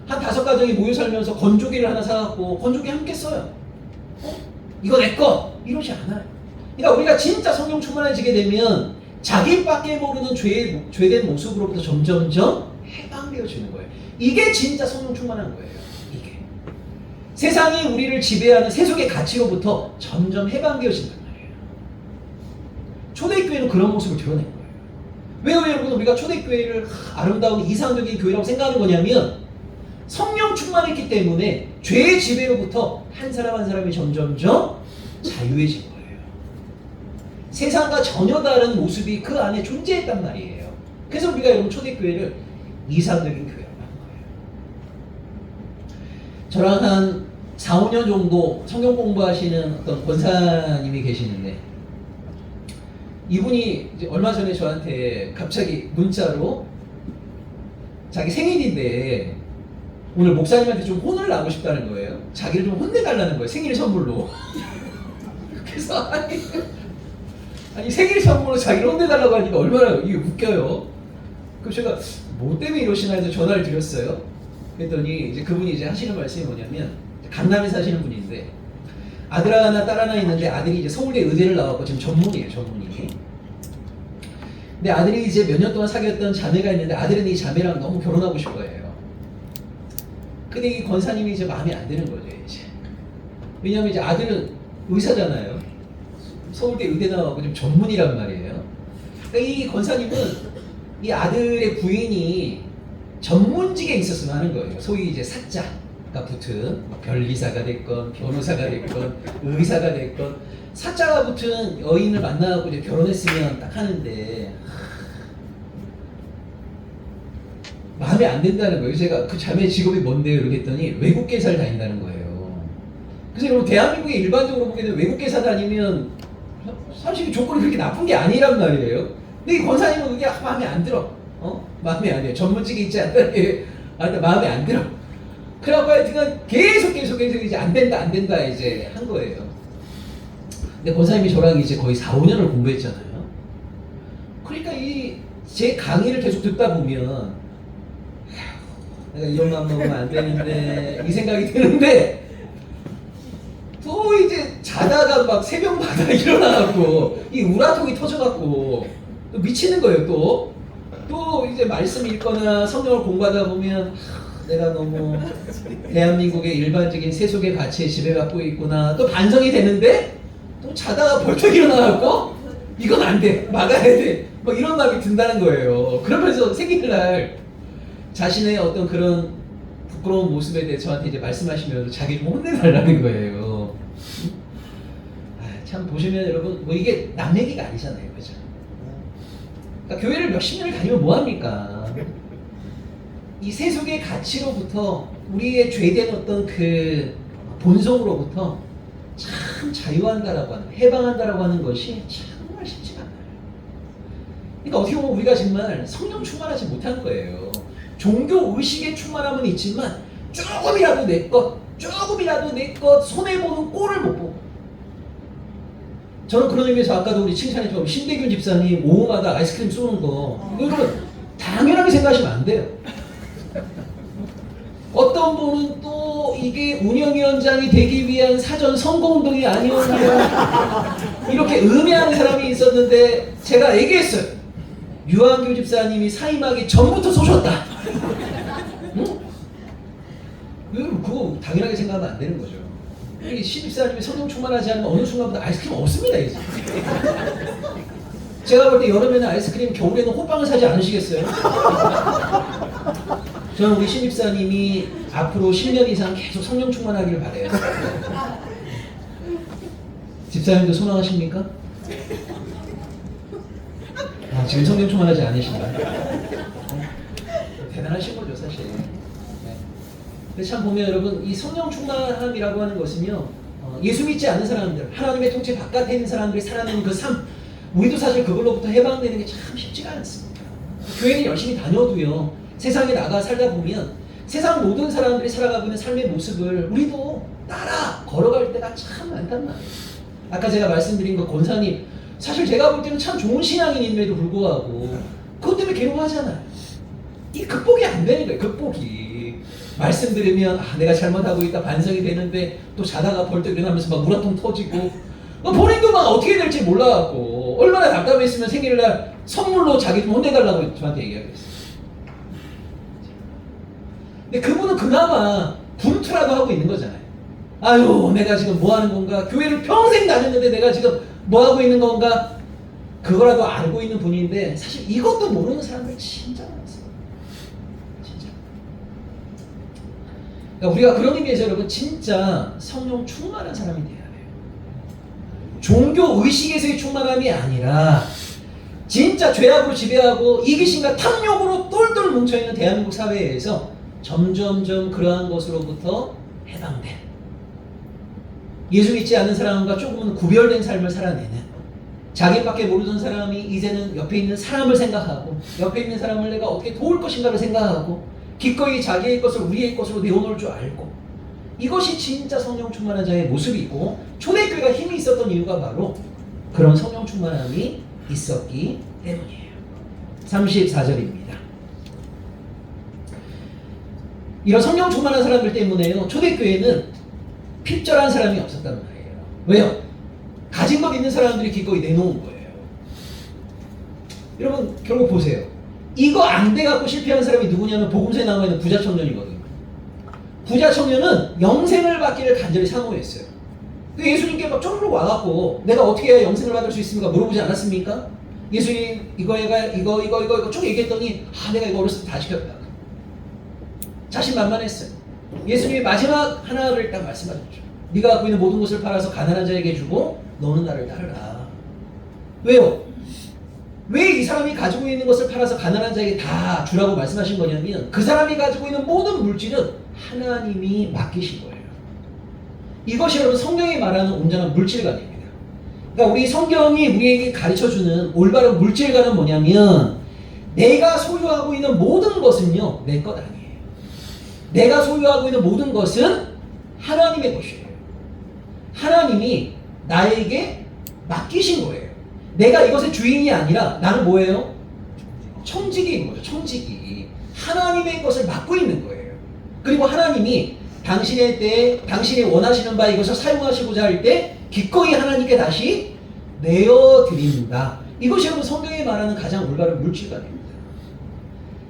[SPEAKER 4] 한 5가정이 모여 살면서 건조기를 하나 사갖고 건조기 함께 써요. 이거 내 거! 이러지 않아요. 그러니까 우리가 진짜 성령 충만해지게 되면 자기밖에 모르는 죄된 모습으로부터 점점점 해방되어지는 거예요. 이게 진짜 성령 충만한 거예요. 이게. 세상이 우리를 지배하는 세속의 가치로부터 점점 해방되어진단 말이에요. 초대교회는 그런 모습을 드러낸 거예요. 왜요, 여러분? 우리가 초대교회를 아름다운 이상적인 교회라고 생각하는 거냐면 성령 충만했기 때문에 죄의 지배로부터 한 사람 한 사람이 점점점 자유해진 거예요. 세상과 전혀 다른 모습이 그 안에 존재했단 말이에요. 그래서 우리가 여러분 초대교회를 이상적인 교회라고 하는 거예요. 저랑 한 4, 5년 정도 성경 공부하시는 어떤 권사님이 계시는데 이분이 이제 얼마 전에 저한테 갑자기 문자로 자기 생일인데 오늘 목사님한테 좀 혼을 나고 싶다는 거예요. 자기를 좀 혼내달라는 거예요. 생일 선물로. 그래서 아니 생일 선물로 자기를 혼내달라고 하니까 얼마나 이게 웃겨요. 그럼 제가 뭐 때문에 이러시나 해서 전화를 드렸어요. 그랬더니 이제 그분이 이제 하시는 말씀이 뭐냐면 강남에 사시는 분인데 아들 하나 딸 하나 있는데 아들이 이제 서울대 의대를 나왔고 지금 전문이에요. 전문이. 근데 아들이 이제 몇 년 동안 사귀었던 자매가 있는데 아들은 이 자매랑 너무 결혼하고 싶어 해요. 근데 이 권사님이 이제 마음에 안 드는 거죠, 이제. 왜냐면 이제 아들은 의사잖아요. 서울대 의대 나와고 좀 전문이란 말이에요. 그러니까 이 권사님은 이 아들의 부인이 전문직에 있었으면 하는 거예요. 소위 이제 사자가 붙은 변리사가 됐건 변호사가 됐건 의사가 됐건 사자가 붙은 여인을 만나고 이제 결혼했으면 딱 하는데 마음에 안 든다는 거예요. 제가 그 자매 직업이 뭔데요? 이렇게 했더니 외국계사를 다닌다는 거예요. 그래서 여러분 대한민국에 일반적으로 보게 되면 외국계사 다니면 사실 조건이 그렇게 나쁜 게 아니란 말이에요. 근데 이 권사님은 그게 마음에 안 들어. 마음에 안 들어. 전문직에 있지 않다는 게 마음에 안 들어. 그래갖고 하여튼 계속 이제 안 된다 이제 한 거예요. 근데 권사님이 저랑 이제 거의 4, 5년을 공부했잖아요. 그러니까 이 제 강의를 계속 듣다 보면 내가 이런 맘 먹으면 안 되는데 이 생각이 드는데 또 이제 자다가 막 새벽마다 일어나갖고 이 우라통이 터져갖고 또 미치는 거예요. 또 이제 말씀 읽거나 성경을 공부하다 보면 내가 너무 대한민국의 일반적인 세속의 가치에 지배받고 있구나 또 반성이 되는데 또 자다가 벌떡 일어나갖고 이건 안 돼 막아야 돼 뭐 이런 마음이 든다는 거예요. 그러면서 생일날 자신의 어떤 그런 부끄러운 모습에 대해 저한테 이제 말씀하시면서 자기 좀 혼내달라는 거예요. 참 보시면 여러분 뭐 이게 남 얘기가 아니잖아요, 그죠? 그러니까 교회를 몇십 년을 다니면 뭐 합니까? 이 세속의 가치로부터 우리의 죄된 어떤 그 본성으로부터 참 자유한다라고 하는, 해방한다라고 하는 것이 정말 쉽지가 않아요. 그러니까 어떻게 보면 우리가 정말 성령 충만하지 못한 거예요. 종교 의식의 충만함은 있지만 조금이라도 내 것 손해보는 꼴을 못 보고. 저는 그런 의미에서 아까도 우리 칭찬해준 신대균 집사님 오후마다 아이스크림 쏘는 거 이거는 당연하게 생각하시면 안 돼요. 어떤 분은 또 이게 운영위원장이 되기 위한 사전 선거운동이 아니었냐 이렇게 음해하는 사람이 있었는데 제가 얘기했어요. 유한규 집사님이 사임하기 전부터 쏘셨다. 응? 그거 당연하게 생각하면 안 되는 거죠. 이 신집사님이 성령 충만하지 않으면 어느 순간부터 아이스크림 없습니다. 이제. 제가 볼 때 여름에는 아이스크림, 겨울에는 호빵을 사지 않으시겠어요? 저는 우리 신집사님이 앞으로 10년 이상 계속 성령 충만하기를 바라요. 집사님도 소망하십니까? 지금 성령 충만하지 않으신가요? 대단하신 거죠, 사실. 근데 참 보면 여러분 이 성령 충만함이라고 하는 것은요 예수 믿지 않는 사람들, 하나님의 통치 바깥에 있는 사람들이 살아내는 그 삶, 우리도 사실 그걸로부터 해방되는 게 참 쉽지가 않습니다. 교회는 열심히 다녀도요 세상에 나가 살다 보면 세상 모든 사람들이 살아가고 있는 삶의 모습을 우리도 따라 걸어갈 때가 참 많단 말이에요. 아까 제가 말씀드린 그 권사님, 사실 제가 볼 때는 참 좋은 신앙인임에도 불구하고 그것 때문에 괴로워하잖아요. 이 극복이 안 되는 거예요. 극복이. 말씀 들으면 내가 잘못하고 있다 반성이 되는데 또 자다가 벌떡 일어나면서 막 우라통 터지고 본인도 막 어떻게 될지 몰라갖고 얼마나 답답했으면 생일날 선물로 자기 좀 혼내달라고 저한테 얘기하겠어요. 근데 그분은 그나마 분투라도 하고 있는 거잖아요. 아유 내가 지금 뭐 하는 건가? 교회를 평생 다녔는데 내가 지금 뭐 하고 있는 건가? 그거라도 알고 있는 분인데 사실 이것도 모르는 사람들 진짜 많았어요. 진짜. 그러니까 우리가 그런 의미에서 여러분 진짜 성령 충만한 사람이 돼야 돼요. 종교 의식에서의 충만함이 아니라 진짜 죄악으로 지배하고 이기심과 탐욕으로 똘똘 뭉쳐있는 대한민국 사회에서 점점점 그러한 것으로부터 해방된, 예수 믿지 않는 사람과 조금은 구별된 삶을 살아내는, 자기밖에 모르던 사람이 이제는 옆에 있는 사람을 생각하고 옆에 있는 사람을 내가 어떻게 도울 것인가를 생각하고 기꺼이 자기의 것을 우리의 것으로 내어놓을 줄 알고, 이것이 진짜 성령 충만한 자의 모습이고, 초대교회가 힘이 있었던 이유가 바로 그런 성령 충만함이 있었기 때문이에요. 34절입니다. 이런 성령 충만한 사람들 때문에요, 초대교회는 핍절한 사람이 없었단 말이에요. 왜요? 가진 것 있는 사람들이 기꺼이 내놓은 거예요. 여러분 결국 보세요. 이거 안 돼갖고 실패한 사람이 누구냐면 복음서에 나와 있는 부자 청년이거든요. 부자 청년은 영생을 받기를 간절히 사모했어요. 예수님께 막 쪼르륵 와갖고 내가 어떻게 해야 영생을 받을 수 있습니까? 물어보지 않았습니까? 예수님 이거 쭉 얘기했더니 내가 이거 어렸을 때 다 시켰다. 자신만만했어요. 예수님이 마지막 하나를 딱 말씀하셨죠. 네가 갖고 있는 모든 것을 팔아서 가난한 자에게 주고 너는 나를 따르라. 왜요? 왜 이 사람이 가지고 있는 것을 팔아서 가난한 자에게 다 주라고 말씀하신 거냐면, 그 사람이 가지고 있는 모든 물질은 하나님이 맡기신 거예요. 이것이 여러분 성경이 말하는 온전한 물질관입니다. 그러니까 우리 성경이 우리에게 가르쳐주는 올바른 물질관은 뭐냐면, 내가 소유하고 있는 모든 것은요 내 것 아니에요. 내가 소유하고 있는 모든 것은 하나님의 것이에요. 하나님이 나에게 맡기신 거예요. 내가 이것의 주인이 아니라 나는 뭐예요? 청지기인 거죠. 청지기. 하나님의 것을 맡고 있는 거예요. 그리고 하나님이 당신의 때에 당신이 원하시는 바 이것을 사용하시고자 할 때 기꺼이 하나님께 다시 내어드린다. 이것이 여러분 성경이 말하는 가장 올바른 물질관입니다.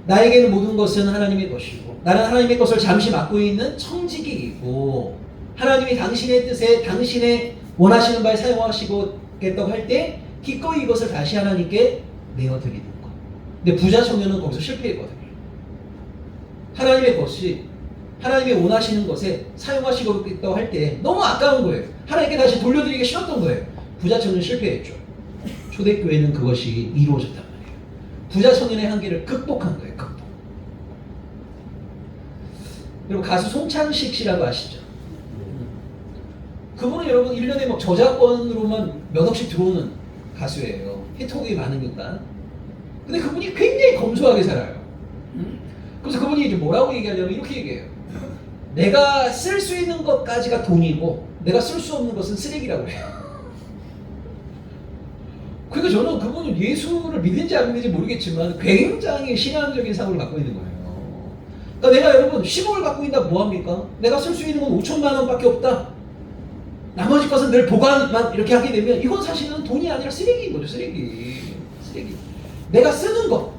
[SPEAKER 4] 나에게는 모든 것은 하나님의 것이고 나는 하나님의 것을 잠시 맡고 있는 청지기이고, 하나님이 당신의 뜻에 당신의 원하시는 바에 사용하시겠다고 할 때 기꺼이 이것을 다시 하나님께 내어드리는 것. 근데 부자 청년은 거기서 실패했거든요. 하나님의 것이 하나님이 원하시는 것에 사용하시겠다고 할 때 너무 아까운 거예요. 하나님께 다시 돌려드리기 싫었던 거예요. 부자 청년 실패했죠. 초대교회는 그것이 이루어졌단 말이에요. 부자 청년의 한계를 극복한 거예요. 극복. 여러분 가수 송창식 씨라고 아시죠? 그분은 여러분 1년에 막 저작권으로만 몇 억씩 들어오는 가수예요. 히트곡이 많으니까. 근데 그분이 굉장히 검소하게 살아요. 그래서 그분이 이제 뭐라고 얘기하냐면 이렇게 얘기해요. 내가 쓸 수 있는 것까지가 돈이고 내가 쓸 수 없는 것은 쓰레기라고 해요. 그러니까 저는 그분은 예수를 믿는지 안 믿는지 모르겠지만 굉장히 신앙적인 사고를 갖고 있는 거예요. 그러니까 내가 여러분 10억을 갖고 있다 뭐합니까? 내가 쓸 수 있는 건 5천만 원밖에 없다. 나머지 것은 늘 보관만 이렇게 하게 되면 이건 사실은 돈이 아니라 쓰레기인 거죠. 쓰레기. 내가 쓰는 것,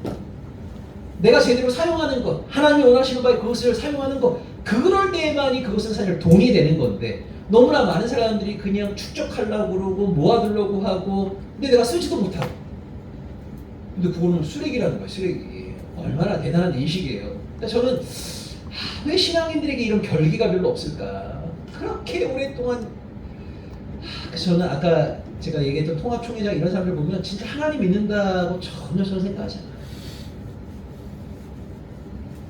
[SPEAKER 4] 내가 제대로 사용하는 것, 하나님이 원하시는 바에 그것을 사용하는 것, 그럴 때만이 그것은 사실 돈이 되는 건데, 너무나 많은 사람들이 그냥 축적하려고 그러고 모아두려고 하고, 근데 내가 쓰지도 못하고. 근데 그거는 쓰레기라는 거예요. 쓰레기. 얼마나 대단한 인식이에요. 그러니까 저는 왜 신앙인들에게 이런 결기가 별로 없을까? 그렇게 오랫동안 저는 아까 제가 얘기했던 통합총회장 이런 사람들 보면 진짜 하나님 믿는다고 전혀 저는 생각하지 않아요.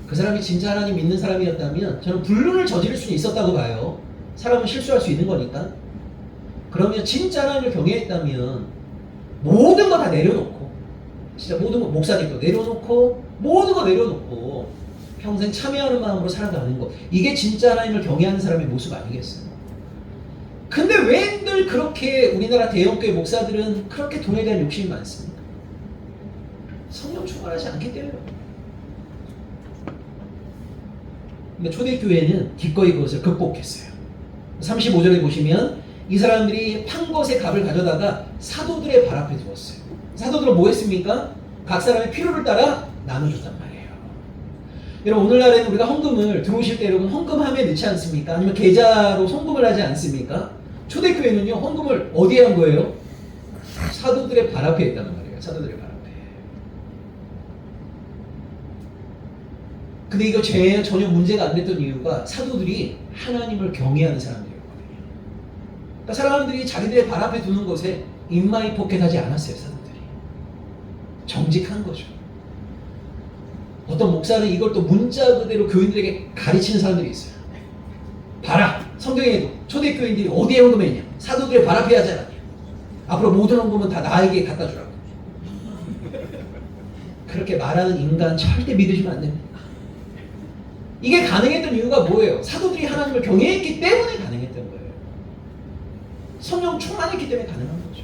[SPEAKER 4] 그 사람이 진짜 하나님 믿는 사람이었다면 저는 불륜을 저지를 수는 있었다고 봐요. 사람은 실수할 수 있는 거니까. 그러면 진짜 하나님을 경외했다면 모든 거 다 내려놓고, 진짜 모든 거 목사님도 내려놓고 모든 거 내려놓고 평생 참여하는 마음으로 살아가는 거, 이게 진짜 하나님을 경외하는 사람의 모습 아니겠어요? 근데 왜 늘 그렇게 우리나라 대형교회 목사들은 그렇게 돈에 대한 욕심이 많습니까? 성령 충만하지 않기 때문에. 근데 초대교회는 기꺼이 그것을 극복했어요. 35절에 보시면 이 사람들이 판 것의 값을 가져다가 사도들의 발 앞에 두었어요. 사도들은 뭐 했습니까? 각 사람의 필요를 따라 나눠줬단 말이에요. 여러분 오늘날에는 우리가 헌금을 들어오실 때 여러분 헌금함에 넣지 않습니까? 아니면 계좌로 송금을 하지 않습니까? 초대교회는요 헌금을 어디에 한 거예요? 사도들의 발 앞에 있다는 말이에요. 사도들의 발 앞에. 근데 이거 전혀 문제가 안 됐던 이유가 사도들이 하나님을 경외하는 사람들이었거든요. 그러니까 사람들이 자기들의 발 앞에 두는 것에 인마이 포켓하지 않았어요. 사도들이. 정직한 거죠. 어떤 목사는 이걸 또 문자 그대로 교인들에게 가르치는 사람들이 있어요. 봐라, 성경에도 초대교인들이 어디에 헌금했냐? 사도들의 발 앞에 하지 않았냐? 앞으로 모든 헌금은 다 나에게 갖다 주라고. 그렇게 말하는 인간 절대 믿으시면 안 됩니다. 이게 가능했던 이유가 뭐예요? 사도들이 하나님을 경외했기 때문에 가능했던 거예요. 성령 충만했기 때문에 가능한 거죠.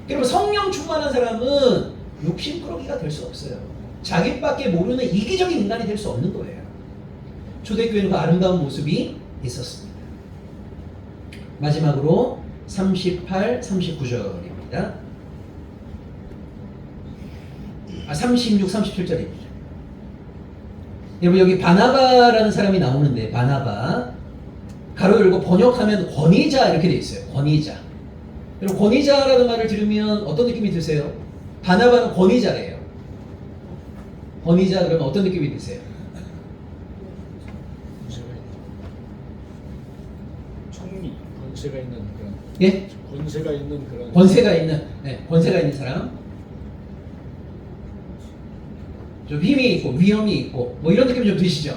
[SPEAKER 4] 그러면 성령 충만한 사람은 욕심꾸러기가 될 수 없어요. 자기밖에 모르는 이기적인 인간이 될 수 없는 거예요. 초대교회는 그 아름다운 모습이 있었습니다. 마지막으로 38, 39절입니다. 36, 37절입니다. 여러분 여기 바나바라는 사람이 나오는데 바나바 가로 열고 번역하면 권위자 이렇게 돼 있어요. 권위자. 여러분 권위자라는 말을 들으면 어떤 느낌이 드세요? 바나바는 권위자래요. 권위자 그러면 어떤 느낌이 드세요?
[SPEAKER 3] 총리, 권세가 있는 그런.
[SPEAKER 4] 예?
[SPEAKER 3] 권세가 있는 그런.
[SPEAKER 4] 권세가 있는, 네, 권세가 있는 사람. 좀 힘이 있고 위험이 있고 뭐 이런 느낌 좀 드시죠?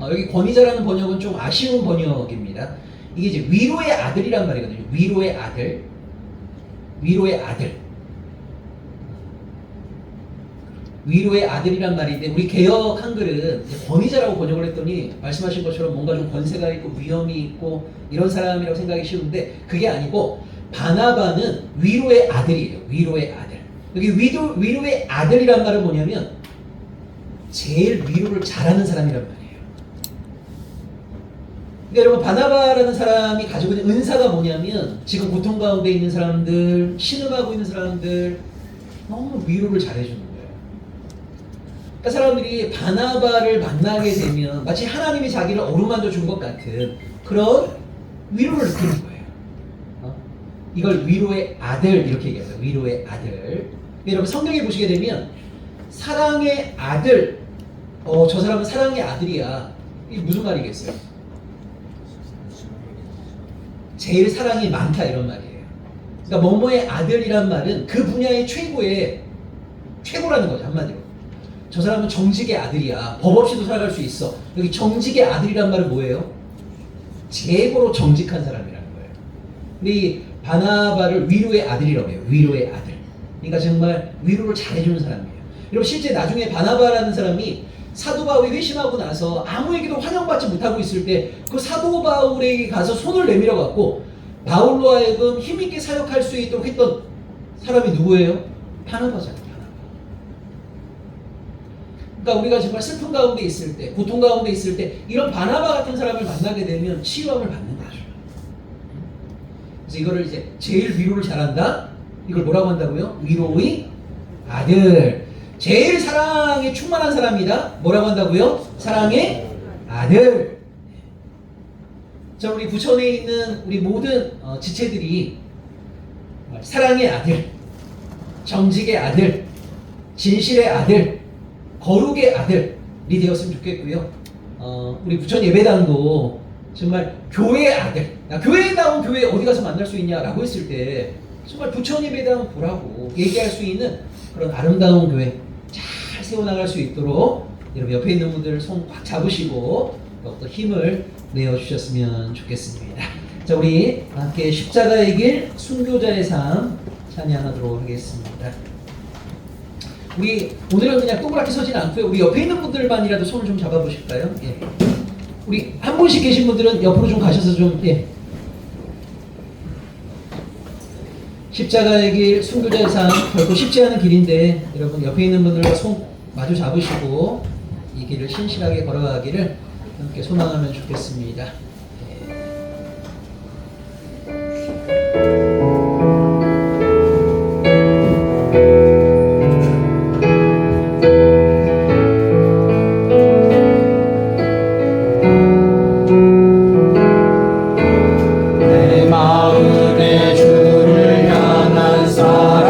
[SPEAKER 4] 여기 권위자라는 번역은 좀 아쉬운 번역입니다. 이게 이제 위로의 아들이란 말이거든요. 위로의 아들, 위로의 아들, 위로의 아들이란 말인데 우리 개역 한글은 권위자라고 번역을 했더니 말씀하신 것처럼 뭔가 좀 권세가 있고 위험이 있고 이런 사람이라고 생각이 쉬운데 그게 아니고 바나바는 위로의 아들이에요. 위로의 아들. 여기 위로의 아들이란 말은 뭐냐면 제일 위로를 잘하는 사람이란 말이에요. 그러니까 여러분 바나바라는 사람이 가지고 있는 은사가 뭐냐면 지금 고통 가운데 있는 사람들, 신음하고 있는 사람들 너무 위로를 잘해주는 거예요. 그러니까 사람들이 바나바를 만나게 되면 마치 하나님이 자기를 어루만져 준 것 같은 그런 위로를 느끼는 거예요. 이걸 위로의 아들 이렇게 얘기해요. 위로의 아들. 여러분 성경에 보시게 되면 사랑의 아들, 저 사람은 사랑의 아들이야. 이게 무슨 말이겠어요? 제일 사랑이 많다 이런 말이에요. 그러니까 뭐뭐의 아들이란 말은 그 분야의 최고라는 거죠. 한마디로. 저 사람은 정직의 아들이야. 법 없이도 살아갈 수 있어. 여기 정직의 아들이란 말은 뭐예요? 최고로 정직한 사람이라는 거예요. 근데 이 바나바를 위로의 아들이라고 해요. 위로의 아들. 그러니까 정말 위로를 잘해주는 사람이에요. 여러분 실제 나중에 바나바라는 사람이 사도 바울이 회심하고 나서 아무에게도 환영받지 못하고 있을 때 그 사도 바울에게 가서 손을 내밀어 갖고 바울로 하여금 힘있게 사역할 수 있도록 했던 사람이 누구예요? 바나바잖아요. 그러니까 우리가 정말 슬픔 가운데 있을 때, 고통 가운데 있을 때 이런 바나바 같은 사람을 만나게 되면 치유함을 받는 거죠. 그래서 이거를 이제 제일 위로를 잘한다? 이걸 뭐라고 한다고요? 위로의 아들. 제일 사랑에 충만한 사람이다. 뭐라고 한다고요? 사랑의 아들. 자, 우리 부천에 있는 우리 모든 지체들이 사랑의 아들, 정직의 아들, 진실의 아들, 거룩의 아들이 되었으면 좋겠고요. 우리 부천 예배당도 정말 교회의 아들. 교회다운 교회 어디 가서 만날 수 있냐라고 했을 때 정말 부천 예배당 보라고 얘기할 수 있는 그런 아름다운 교회 잘 세워나갈 수 있도록 여러분 옆에 있는 분들 손 꽉 잡으시고 또 힘을 내어주셨으면 좋겠습니다. 자, 우리 함께 십자가의 길 순교자의 삶 찬양하도록 하겠습니다. 우리 오늘은 그냥 동그랗게 서진 않고요. 우리 옆에 있는 분들만이라도 손을 좀 잡아보실까요? 예. 우리 한 분씩 계신 분들은 옆으로 좀 가셔서 좀 예. 십자가의 길, 순교자의 삶 결코 쉽지 않은 길인데 여러분 옆에 있는 분들과 손 마주 잡으시고 이 길을 신실하게 걸어가기를 함께 소망하면 좋겠습니다.
[SPEAKER 3] 내 마음에 주를 향한 사랑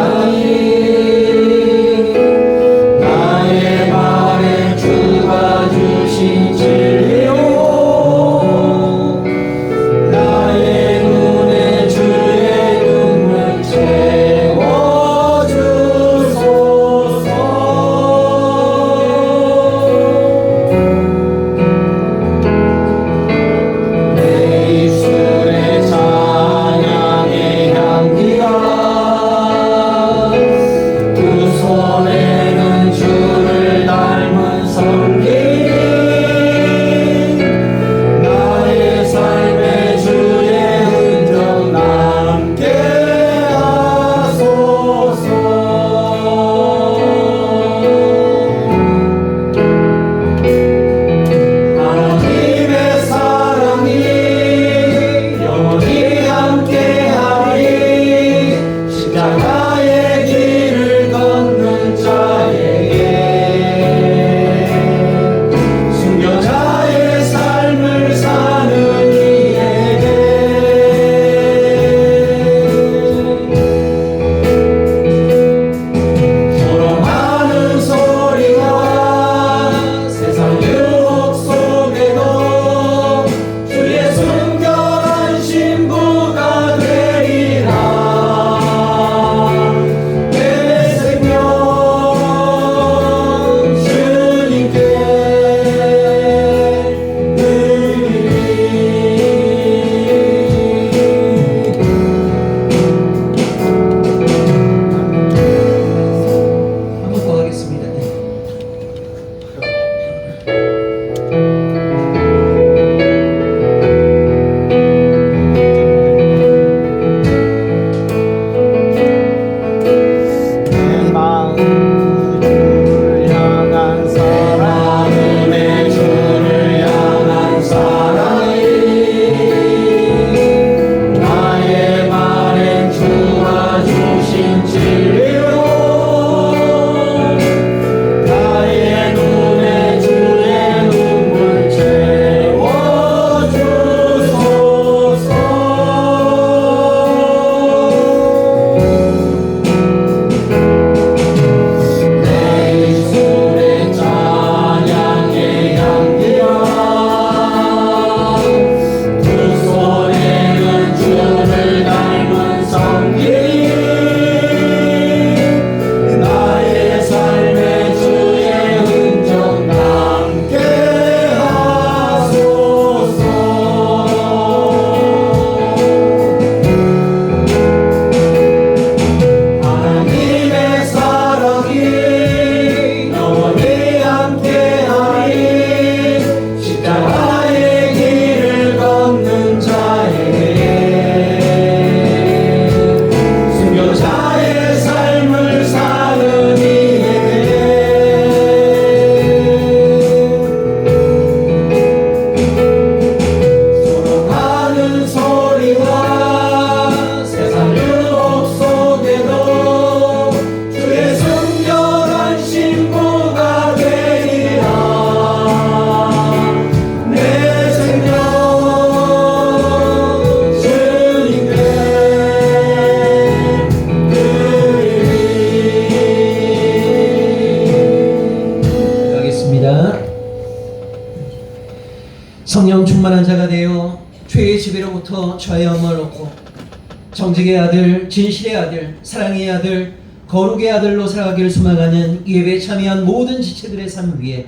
[SPEAKER 4] 정직의 아들, 진실의 아들, 사랑의 아들, 거룩의 아들로 살아가기를 소망하는 이 예배에 참여한 모든 지체들의 삶 위에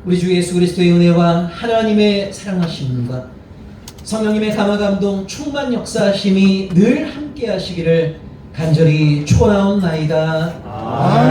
[SPEAKER 4] 우리 주 예수 그리스도의 은혜와 하나님의 사랑하심과 성령님의 감화 감동 충만 역사하심이 늘 함께 하시기를 간절히 축원하옵나이다.
[SPEAKER 3] 아멘.